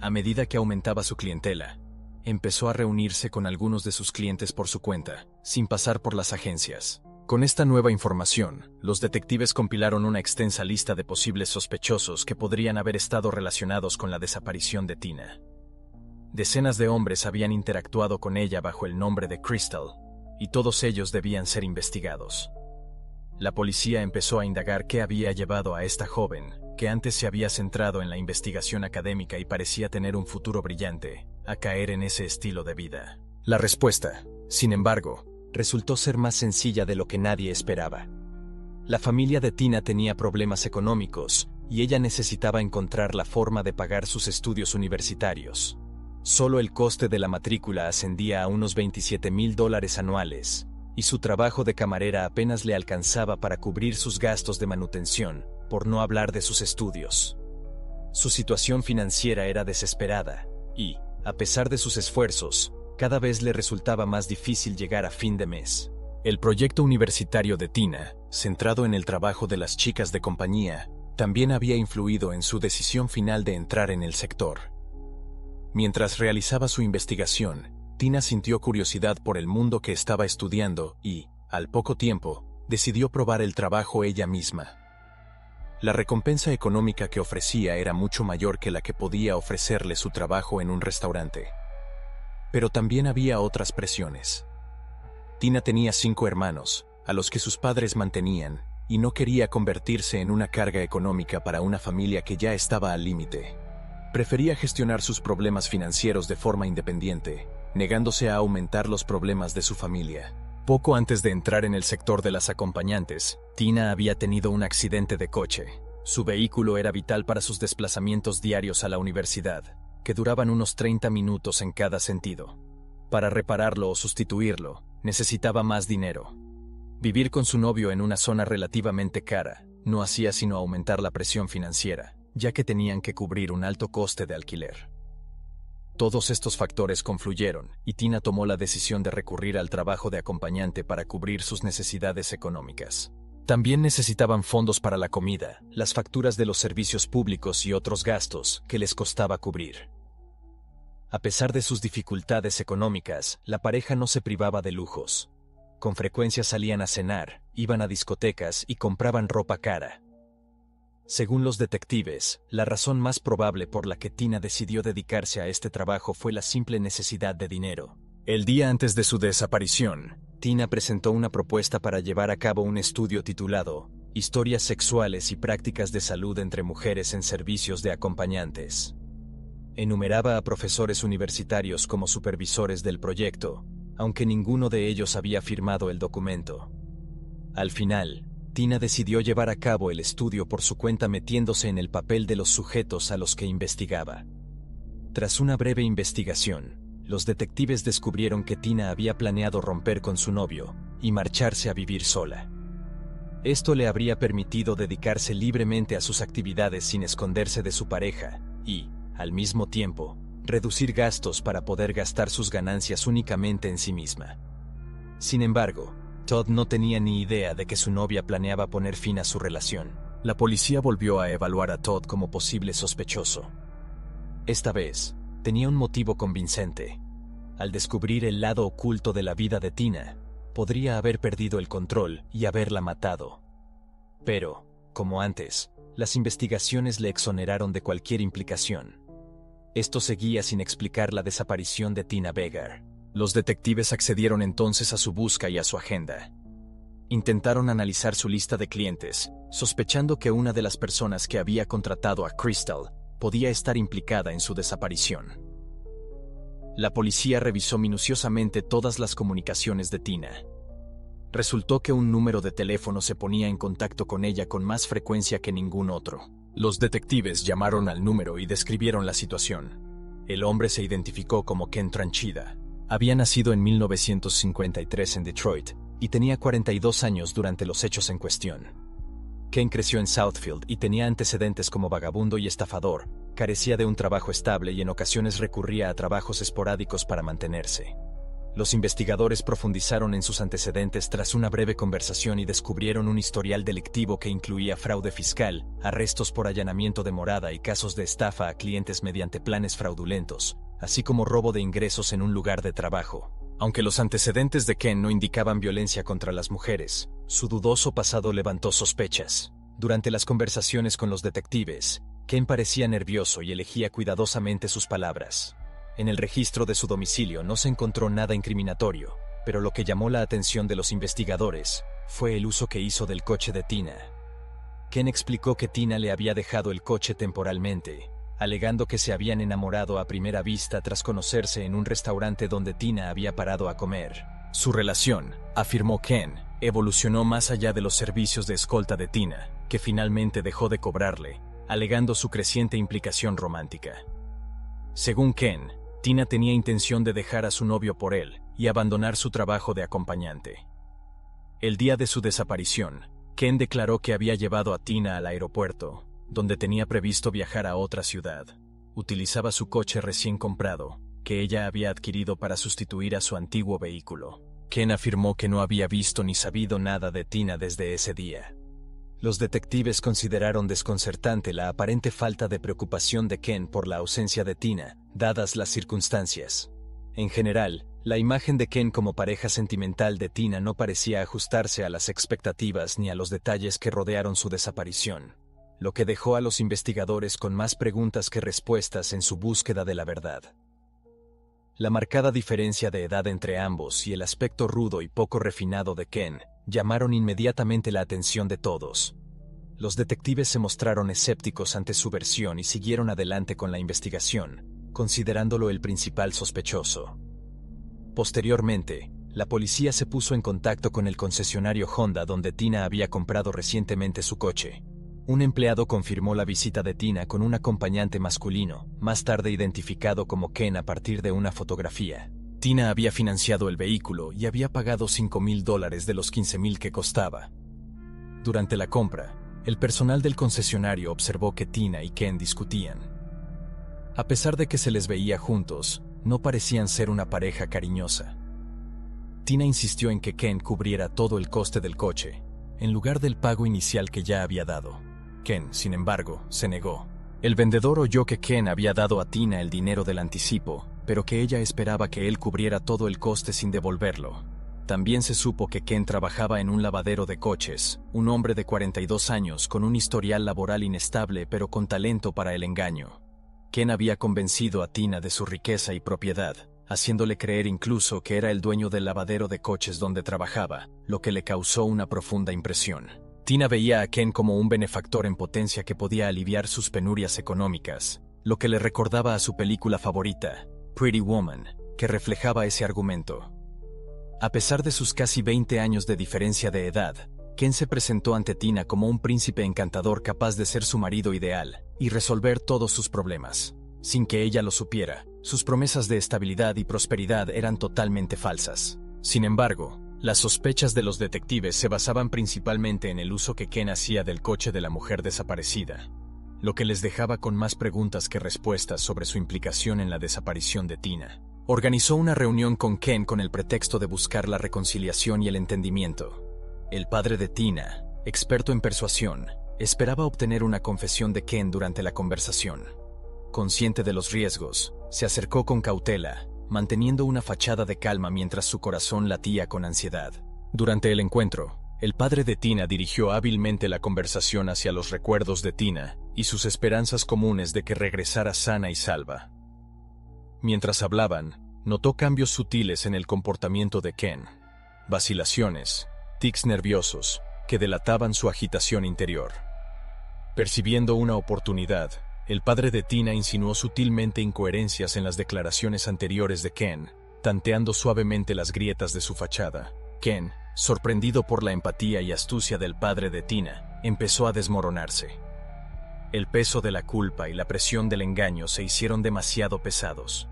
A medida que aumentaba su clientela, empezó a reunirse con algunos de sus clientes por su cuenta, sin pasar por las agencias. Con esta nueva información, los detectives compilaron una extensa lista de posibles sospechosos que podrían haber estado relacionados con la desaparición de Tina. Decenas de hombres habían interactuado con ella bajo el nombre de Crystal, y todos ellos debían ser investigados. La policía empezó a indagar qué había llevado a esta joven, que antes se había centrado en la investigación académica y parecía tener un futuro brillante, a caer en ese estilo de vida. La respuesta, sin embargo, resultó ser más sencilla de lo que nadie esperaba. La familia de Tina tenía problemas económicos, y ella necesitaba encontrar la forma de pagar sus estudios universitarios. Solo el coste de la matrícula ascendía a unos $27,000 anuales, y su trabajo de camarera apenas le alcanzaba para cubrir sus gastos de manutención, por no hablar de sus estudios. Su situación financiera era desesperada, y, a pesar de sus esfuerzos, cada vez le resultaba más difícil llegar a fin de mes. El proyecto universitario de Tina, centrado en el trabajo de las chicas de compañía, también había influido en su decisión final de entrar en el sector. Mientras realizaba su investigación, Tina sintió curiosidad por el mundo que estaba estudiando y, al poco tiempo, decidió probar el trabajo ella misma. La recompensa económica que ofrecía era mucho mayor que la que podía ofrecerle su trabajo en un restaurante. Pero también había otras presiones. Tina tenía 5 hermanos, a los que sus padres mantenían, y no quería convertirse en una carga económica para una familia que ya estaba al límite. Prefería gestionar sus problemas financieros de forma independiente, negándose a aumentar los problemas de su familia. Poco antes de entrar en el sector de las acompañantes, Tina había tenido un accidente de coche. Su vehículo era vital para sus desplazamientos diarios a la universidad, que duraban unos 30 minutos en cada sentido. Para repararlo o sustituirlo, necesitaba más dinero. Vivir con su novio en una zona relativamente cara no hacía sino aumentar la presión financiera, ya que tenían que cubrir un alto coste de alquiler. Todos estos factores confluyeron, y Tina tomó la decisión de recurrir al trabajo de acompañante para cubrir sus necesidades económicas. También necesitaban fondos para la comida, las facturas de los servicios públicos y otros gastos que les costaba cubrir. A pesar de sus dificultades económicas, la pareja no se privaba de lujos. Con frecuencia salían a cenar, iban a discotecas y compraban ropa cara. Según los detectives, la razón más probable por la que Tina decidió dedicarse a este trabajo fue la simple necesidad de dinero. El día antes de su desaparición, Tina presentó una propuesta para llevar a cabo un estudio titulado Historias sexuales y prácticas de salud entre mujeres en servicios de acompañantes. Enumeraba a profesores universitarios como supervisores del proyecto, aunque ninguno de ellos había firmado el documento. Al final, Tina decidió llevar a cabo el estudio por su cuenta metiéndose en el papel de los sujetos a los que investigaba. Tras una breve investigación, los detectives descubrieron que Tina había planeado romper con su novio y marcharse a vivir sola. Esto le habría permitido dedicarse libremente a sus actividades sin esconderse de su pareja y, al mismo tiempo, reducir gastos para poder gastar sus ganancias únicamente en sí misma. Sin embargo, Todd no tenía ni idea de que su novia planeaba poner fin a su relación. La policía volvió a evaluar a Todd como posible sospechoso. Esta vez, tenía un motivo convincente. Al descubrir el lado oculto de la vida de Tina, podría haber perdido el control y haberla matado. Pero, como antes, las investigaciones le exoneraron de cualquier implicación. Esto seguía sin explicar la desaparición de Tina Begar. Los detectives accedieron entonces a su busca y a su agenda. Intentaron analizar su lista de clientes, sospechando que una de las personas que había contratado a Crystal podía estar implicada en su desaparición. La policía revisó minuciosamente todas las comunicaciones de Tina. Resultó que un número de teléfono se ponía en contacto con ella con más frecuencia que ningún otro. Los detectives llamaron al número y describieron la situación. El hombre se identificó como Ken Tranchida. Había nacido en 1953 en Detroit y tenía 42 años durante los hechos en cuestión. Ken creció en Southfield y tenía antecedentes como vagabundo y estafador, carecía de un trabajo estable y en ocasiones recurría a trabajos esporádicos para mantenerse. Los investigadores profundizaron en sus antecedentes tras una breve conversación y descubrieron un historial delictivo que incluía fraude fiscal, arrestos por allanamiento de morada y casos de estafa a clientes mediante planes fraudulentos, así como robo de ingresos en un lugar de trabajo. Aunque los antecedentes de Ken no indicaban violencia contra las mujeres, su dudoso pasado levantó sospechas. Durante las conversaciones con los detectives, Ken parecía nervioso y elegía cuidadosamente sus palabras. En el registro de su domicilio no se encontró nada incriminatorio, pero lo que llamó la atención de los investigadores fue el uso que hizo del coche de Tina. Ken explicó que Tina le había dejado el coche temporalmente, alegando que se habían enamorado a primera vista tras conocerse en un restaurante donde Tina había parado a comer. Su relación, afirmó Ken, evolucionó más allá de los servicios de escolta de Tina, que finalmente dejó de cobrarle, alegando su creciente implicación romántica. Según Ken, Tina tenía intención de dejar a su novio por él y abandonar su trabajo de acompañante. El día de su desaparición, Ken declaró que había llevado a Tina al aeropuerto, donde tenía previsto viajar a otra ciudad. Utilizaba su coche recién comprado, que ella había adquirido para sustituir a su antiguo vehículo. Ken afirmó que no había visto ni sabido nada de Tina desde ese día. Los detectives consideraron desconcertante la aparente falta de preocupación de Ken por la ausencia de Tina, dadas las circunstancias. En general, la imagen de Ken como pareja sentimental de Tina no parecía ajustarse a las expectativas ni a los detalles que rodearon su desaparición, lo que dejó a los investigadores con más preguntas que respuestas en su búsqueda de la verdad. La marcada diferencia de edad entre ambos y el aspecto rudo y poco refinado de Ken llamaron inmediatamente la atención de todos. Los detectives se mostraron escépticos ante su versión y siguieron adelante con la investigación, considerándolo el principal sospechoso. Posteriormente, la policía se puso en contacto con el concesionario Honda donde Tina había comprado recientemente su coche. Un empleado confirmó la visita de Tina con un acompañante masculino, más tarde identificado como Ken a partir de una fotografía. Tina había financiado el vehículo y había pagado $5,000 de los $15,000 que costaba. Durante la compra, el personal del concesionario observó que Tina y Ken discutían. A pesar de que se les veía juntos, no parecían ser una pareja cariñosa. Tina insistió en que Ken cubriera todo el coste del coche, en lugar del pago inicial que ya había dado. Ken, sin embargo, se negó. El vendedor oyó que Ken había dado a Tina el dinero del anticipo, pero que ella esperaba que él cubriera todo el coste sin devolverlo. También se supo que Ken trabajaba en un lavadero de coches, un hombre de 42 años con un historial laboral inestable pero con talento para el engaño. Ken había convencido a Tina de su riqueza y propiedad, haciéndole creer incluso que era el dueño del lavadero de coches donde trabajaba, lo que le causó una profunda impresión. Tina veía a Ken como un benefactor en potencia que podía aliviar sus penurias económicas, lo que le recordaba a su película favorita, Pretty Woman, que reflejaba ese argumento. A pesar de sus casi 20 años de diferencia de edad, Ken se presentó ante Tina como un príncipe encantador capaz de ser su marido ideal y resolver todos sus problemas. Sin que ella lo supiera, sus promesas de estabilidad y prosperidad eran totalmente falsas. Sin embargo, las sospechas de los detectives se basaban principalmente en el uso que Ken hacía del coche de la mujer desaparecida, lo que les dejaba con más preguntas que respuestas sobre su implicación en la desaparición de Tina. Organizó una reunión con Ken con el pretexto de buscar la reconciliación y el entendimiento. El padre de Tina, experto en persuasión, esperaba obtener una confesión de Ken durante la conversación. Consciente de los riesgos, se acercó con cautela, manteniendo una fachada de calma mientras su corazón latía con ansiedad. Durante el encuentro, el padre de Tina dirigió hábilmente la conversación hacia los recuerdos de Tina y sus esperanzas comunes de que regresara sana y salva. Mientras hablaban, notó cambios sutiles en el comportamiento de Ken, vacilaciones, tics nerviosos, que delataban su agitación interior. Percibiendo una oportunidad, el padre de Tina insinuó sutilmente incoherencias en las declaraciones anteriores de Ken, tanteando suavemente las grietas de su fachada. Ken, sorprendido por la empatía y astucia del padre de Tina, empezó a desmoronarse. El peso de la culpa y la presión del engaño se hicieron demasiado pesados.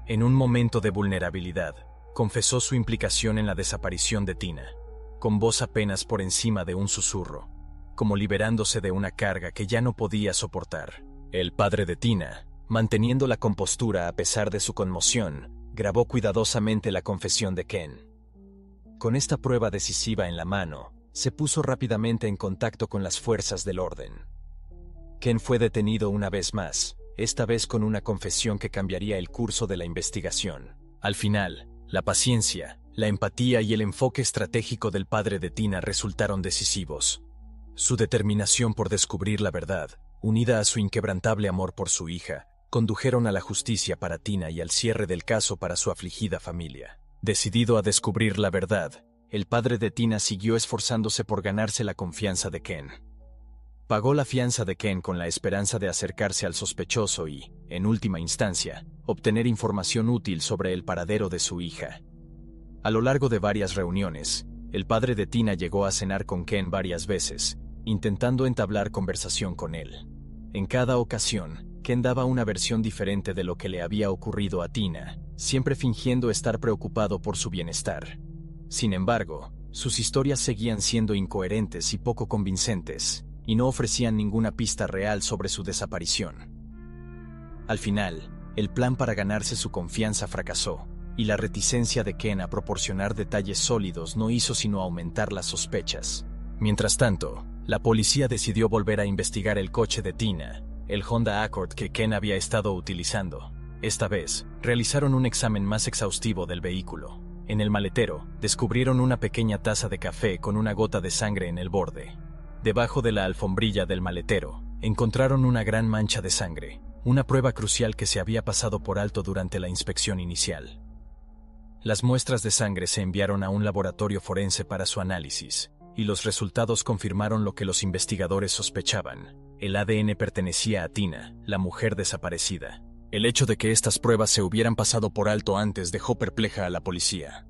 En un momento de vulnerabilidad, confesó su implicación en la desaparición de Tina, con voz apenas por encima de un susurro, como liberándose de una carga que ya no podía soportar. El padre de Tina, manteniendo la compostura a pesar de su conmoción, grabó cuidadosamente la confesión de Ken. Con esta prueba decisiva en la mano, se puso rápidamente en contacto con las fuerzas del orden. Ken fue detenido una vez más, esta vez con una confesión que cambiaría el curso de la investigación. Al final, la paciencia, la empatía y el enfoque estratégico del padre de Tina resultaron decisivos. Su determinación por descubrir la verdad, unida a su inquebrantable amor por su hija, condujeron a la justicia para Tina y al cierre del caso para su afligida familia. Decidido a descubrir la verdad, el padre de Tina siguió esforzándose por ganarse la confianza de Ken. Pagó la fianza de Ken con la esperanza de acercarse al sospechoso y, en última instancia, obtener información útil sobre el paradero de su hija. A lo largo de varias reuniones, el padre de Tina llegó a cenar con Ken varias veces, intentando entablar conversación con él. En cada ocasión, Ken daba una versión diferente de lo que le había ocurrido a Tina, siempre fingiendo estar preocupado por su bienestar. Sin embargo, sus historias seguían siendo incoherentes y poco convincentes, y no ofrecían ninguna pista real sobre su desaparición. Al final, el plan para ganarse su confianza fracasó, y la reticencia de Ken a proporcionar detalles sólidos no hizo sino aumentar las sospechas. Mientras tanto, la policía decidió volver a investigar el coche de Tina, el Honda Accord que Ken había estado utilizando. Esta vez, realizaron un examen más exhaustivo del vehículo. En el maletero, descubrieron una pequeña taza de café con una gota de sangre en el borde. Debajo de la alfombrilla del maletero, encontraron una gran mancha de sangre, una prueba crucial que se había pasado por alto durante la inspección inicial. Las muestras de sangre se enviaron a un laboratorio forense para su análisis, y los resultados confirmaron lo que los investigadores sospechaban. El ADN pertenecía a Tina, la mujer desaparecida. El hecho de que estas pruebas se hubieran pasado por alto antes dejó perpleja a la policía.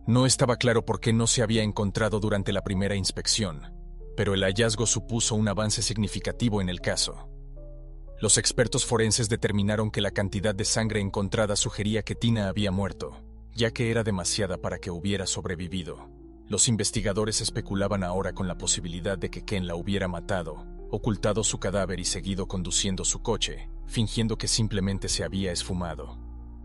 No estaba claro por qué no se había encontrado durante la primera inspección, pero el hallazgo supuso un avance significativo en el caso. Los expertos forenses determinaron que la cantidad de sangre encontrada sugería que Tina había muerto, ya que era demasiada para que hubiera sobrevivido. Los investigadores especulaban ahora con la posibilidad de que Ken la hubiera matado, ocultado su cadáver y seguido conduciendo su coche, fingiendo que simplemente se había esfumado.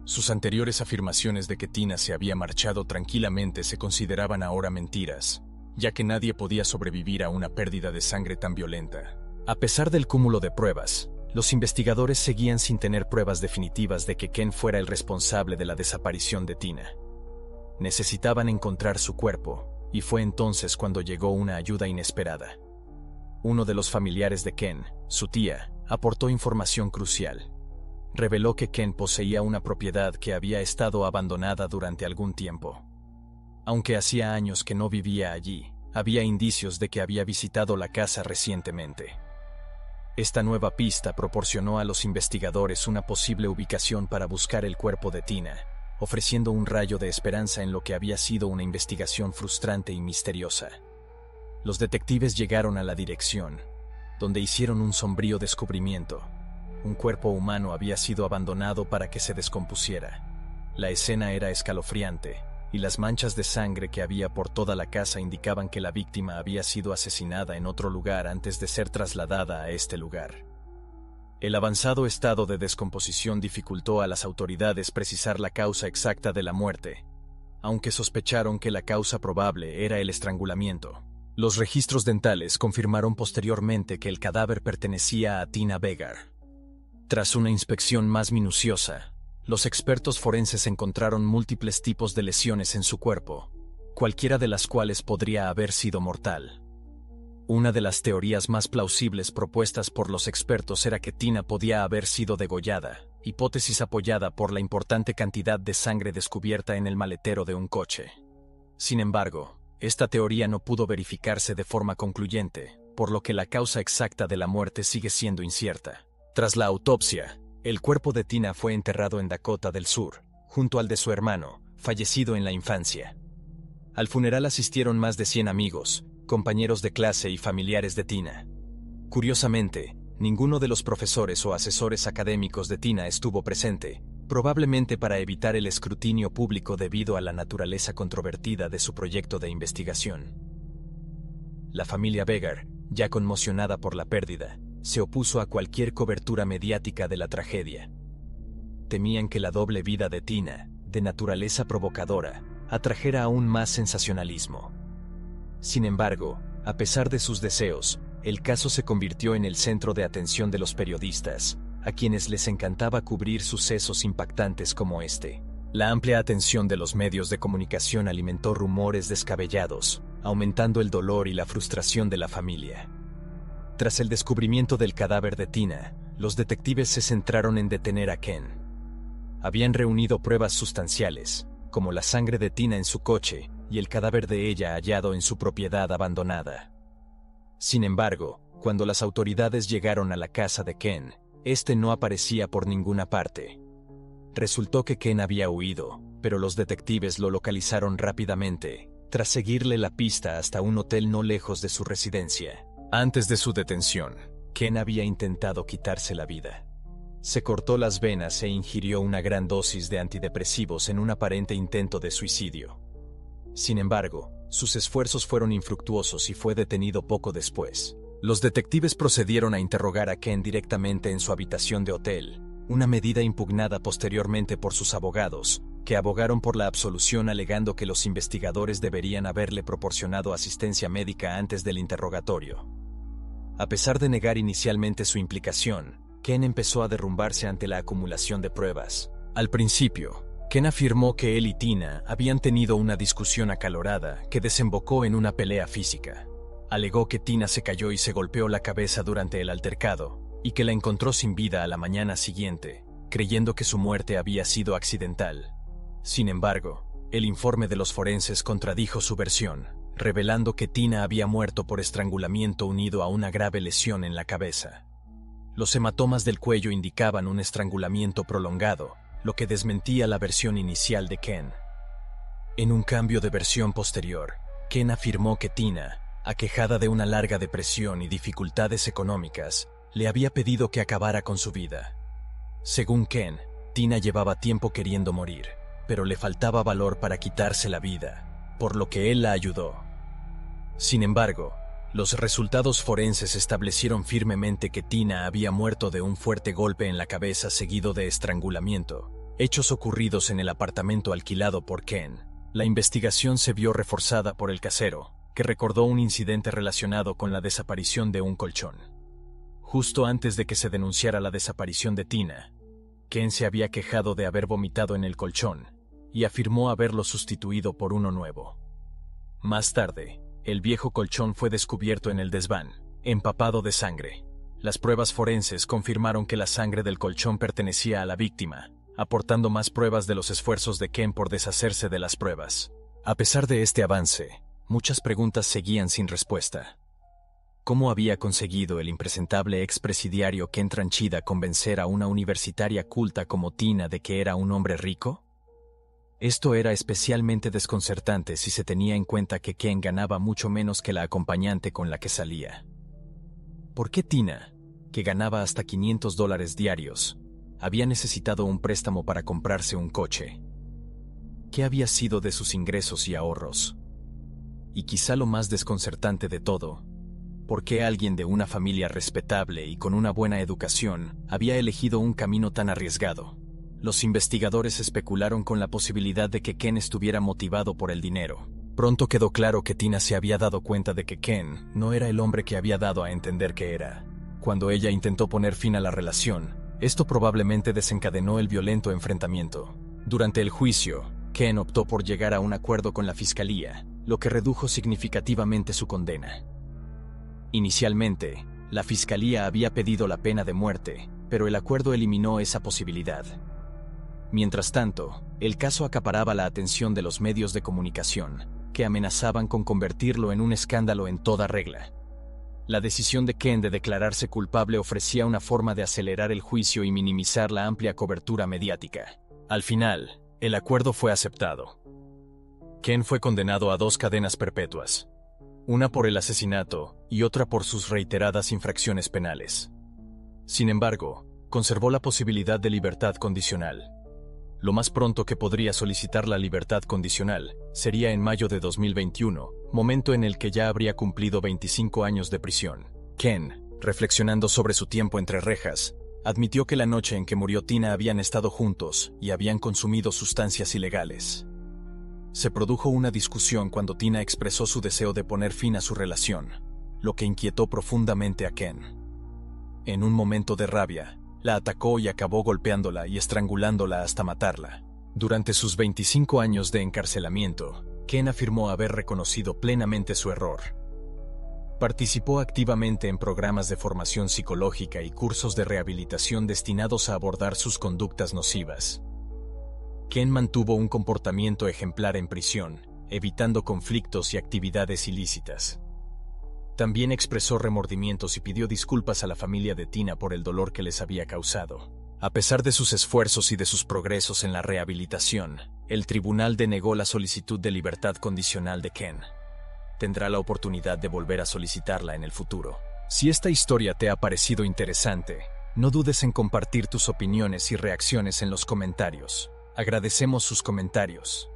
Sus anteriores afirmaciones de que Tina se había marchado tranquilamente se consideraban ahora mentiras, ya que nadie podía sobrevivir a una pérdida de sangre tan violenta. A pesar del cúmulo de pruebas, los investigadores seguían sin tener pruebas definitivas de que Ken fuera el responsable de la desaparición de Tina. Necesitaban encontrar su cuerpo, y fue entonces cuando llegó una ayuda inesperada. Uno de los familiares de Ken, su tía, aportó información crucial. Reveló que Ken poseía una propiedad que había estado abandonada durante algún tiempo. Aunque hacía años que no vivía allí, había indicios de que había visitado la casa recientemente. Esta nueva pista proporcionó a los investigadores una posible ubicación para buscar el cuerpo de Tina, ofreciendo un rayo de esperanza en lo que había sido una investigación frustrante y misteriosa. Los detectives llegaron a la dirección, donde hicieron un sombrío descubrimiento. Un cuerpo humano había sido abandonado para que se descompusiera. La escena era escalofriante, y las manchas de sangre que había por toda la casa indicaban que la víctima había sido asesinada en otro lugar antes de ser trasladada a este lugar. El avanzado estado de descomposición dificultó a las autoridades precisar la causa exacta de la muerte, aunque sospecharon que la causa probable era el estrangulamiento. Los registros dentales confirmaron posteriormente que el cadáver pertenecía a Tina Vegar. Tras una inspección más minuciosa, los expertos forenses encontraron múltiples tipos de lesiones en su cuerpo, cualquiera de las cuales podría haber sido mortal. Una de las teorías más plausibles propuestas por los expertos era que Tina podía haber sido degollada, hipótesis apoyada por la importante cantidad de sangre descubierta en el maletero de un coche. Sin embargo, esta teoría no pudo verificarse de forma concluyente, por lo que la causa exacta de la muerte sigue siendo incierta. Tras la autopsia, el cuerpo de Tina fue enterrado en Dakota del Sur, junto al de su hermano, fallecido en la infancia. Al funeral asistieron más de 100 amigos, compañeros de clase y familiares de Tina. Curiosamente, ninguno de los profesores o asesores académicos de Tina estuvo presente, probablemente para evitar el escrutinio público debido a la naturaleza controvertida de su proyecto de investigación. La familia Vegar, ya conmocionada por la pérdida, se opuso a cualquier cobertura mediática de la tragedia. Temían que la doble vida de Tina, de naturaleza provocadora, atrajera aún más sensacionalismo. Sin embargo, a pesar de sus deseos, el caso se convirtió en el centro de atención de los periodistas, a quienes les encantaba cubrir sucesos impactantes como este. La amplia atención de los medios de comunicación alimentó rumores descabellados, aumentando el dolor y la frustración de la familia. Tras el descubrimiento del cadáver de Tina, los detectives se centraron en detener a Ken. Habían reunido pruebas sustanciales, como la sangre de Tina en su coche y el cadáver de ella hallado en su propiedad abandonada. Sin embargo, cuando las autoridades llegaron a la casa de Ken, este no aparecía por ninguna parte. Resultó que Ken había huido, pero los detectives lo localizaron rápidamente, tras seguirle la pista hasta un hotel no lejos de su residencia. Antes de su detención, Ken había intentado quitarse la vida. Se cortó las venas e ingirió una gran dosis de antidepresivos en un aparente intento de suicidio. Sin embargo, sus esfuerzos fueron infructuosos y fue detenido poco después. Los detectives procedieron a interrogar a Ken directamente en su habitación de hotel, una medida impugnada posteriormente por sus abogados, que abogaron por la absolución alegando que los investigadores deberían haberle proporcionado asistencia médica antes del interrogatorio. A pesar de negar inicialmente su implicación, Ken empezó a derrumbarse ante la acumulación de pruebas. Al principio, Ken afirmó que él y Tina habían tenido una discusión acalorada que desembocó en una pelea física. Alegó que Tina se cayó y se golpeó la cabeza durante el altercado, y que la encontró sin vida a la mañana siguiente, creyendo que su muerte había sido accidental. Sin embargo, el informe de los forenses contradijo su versión, revelando que Tina había muerto por estrangulamiento unido a una grave lesión en la cabeza. Los hematomas del cuello indicaban un estrangulamiento prolongado, lo que desmentía la versión inicial de Ken. En un cambio de versión posterior, Ken afirmó que Tina, aquejada de una larga depresión y dificultades económicas, le había pedido que acabara con su vida. Según Ken, Tina llevaba tiempo queriendo morir, pero le faltaba valor para quitarse la vida, por lo que él la ayudó. Sin embargo, Los resultados forenses establecieron firmemente que Tina había muerto de un fuerte golpe en la cabeza seguido de estrangulamiento, hechos ocurridos en el apartamento alquilado por Ken. La investigación se vio reforzada por el casero, que recordó un incidente relacionado con la desaparición de un colchón. Justo antes de que se denunciara la desaparición de Tina, Ken se había quejado de haber vomitado en el colchón y afirmó haberlo sustituido por uno nuevo. Más tarde, el viejo colchón fue descubierto en el desván, empapado de sangre. Las pruebas forenses confirmaron que la sangre del colchón pertenecía a la víctima, aportando más pruebas de los esfuerzos de Ken por deshacerse de las pruebas. A pesar de este avance, muchas preguntas seguían sin respuesta. ¿Cómo había conseguido el impresentable expresidiario Ken Tranchida convencer a una universitaria culta como Tina de que era un hombre rico? Esto era especialmente desconcertante si se tenía en cuenta que Ken ganaba mucho menos que la acompañante con la que salía. ¿Por qué Tina, que ganaba hasta $500 diarios, había necesitado un préstamo para comprarse un coche? ¿Qué había sido de sus ingresos y ahorros? Y quizá lo más desconcertante de todo, ¿por qué alguien de una familia respetable y con una buena educación había elegido un camino tan arriesgado? Los investigadores especularon con la posibilidad de que Ken estuviera motivado por el dinero. Pronto quedó claro que Tina se había dado cuenta de que Ken no era el hombre que había dado a entender que era. Cuando ella intentó poner fin a la relación, esto probablemente desencadenó el violento enfrentamiento. Durante el juicio, Ken optó por llegar a un acuerdo con la fiscalía, lo que redujo significativamente su condena. Inicialmente, la fiscalía había pedido la pena de muerte, pero el acuerdo eliminó esa posibilidad. Mientras tanto, el caso acaparaba la atención de los medios de comunicación, que amenazaban con convertirlo en un escándalo en toda regla. La decisión de Ken de declararse culpable ofrecía una forma de acelerar el juicio y minimizar la amplia cobertura mediática. Al final, el acuerdo fue aceptado. Ken fue condenado a 2 cadenas perpetuas, una por el asesinato y otra por sus reiteradas infracciones penales. Sin embargo, conservó la posibilidad de libertad condicional. Lo más pronto que podría solicitar la libertad condicional sería en mayo de 2021, momento en el que ya habría cumplido 25 años de prisión. Ken, reflexionando sobre su tiempo entre rejas, admitió que la noche en que murió Tina habían estado juntos y habían consumido sustancias ilegales. Se produjo una discusión cuando Tina expresó su deseo de poner fin a su relación, lo que inquietó profundamente a Ken. En un momento de rabia, la atacó y acabó golpeándola y estrangulándola hasta matarla. Durante sus 25 años de encarcelamiento, Ken afirmó haber reconocido plenamente su error. Participó activamente en programas de formación psicológica y cursos de rehabilitación destinados a abordar sus conductas nocivas. Ken mantuvo un comportamiento ejemplar en prisión, evitando conflictos y actividades ilícitas. También expresó remordimientos y pidió disculpas a la familia de Tina por el dolor que les había causado. A pesar de sus esfuerzos y de sus progresos en la rehabilitación, el tribunal denegó la solicitud de libertad condicional de Ken. Tendrá la oportunidad de volver a solicitarla en el futuro. Si esta historia te ha parecido interesante, no dudes en compartir tus opiniones y reacciones en los comentarios. Agradecemos sus comentarios.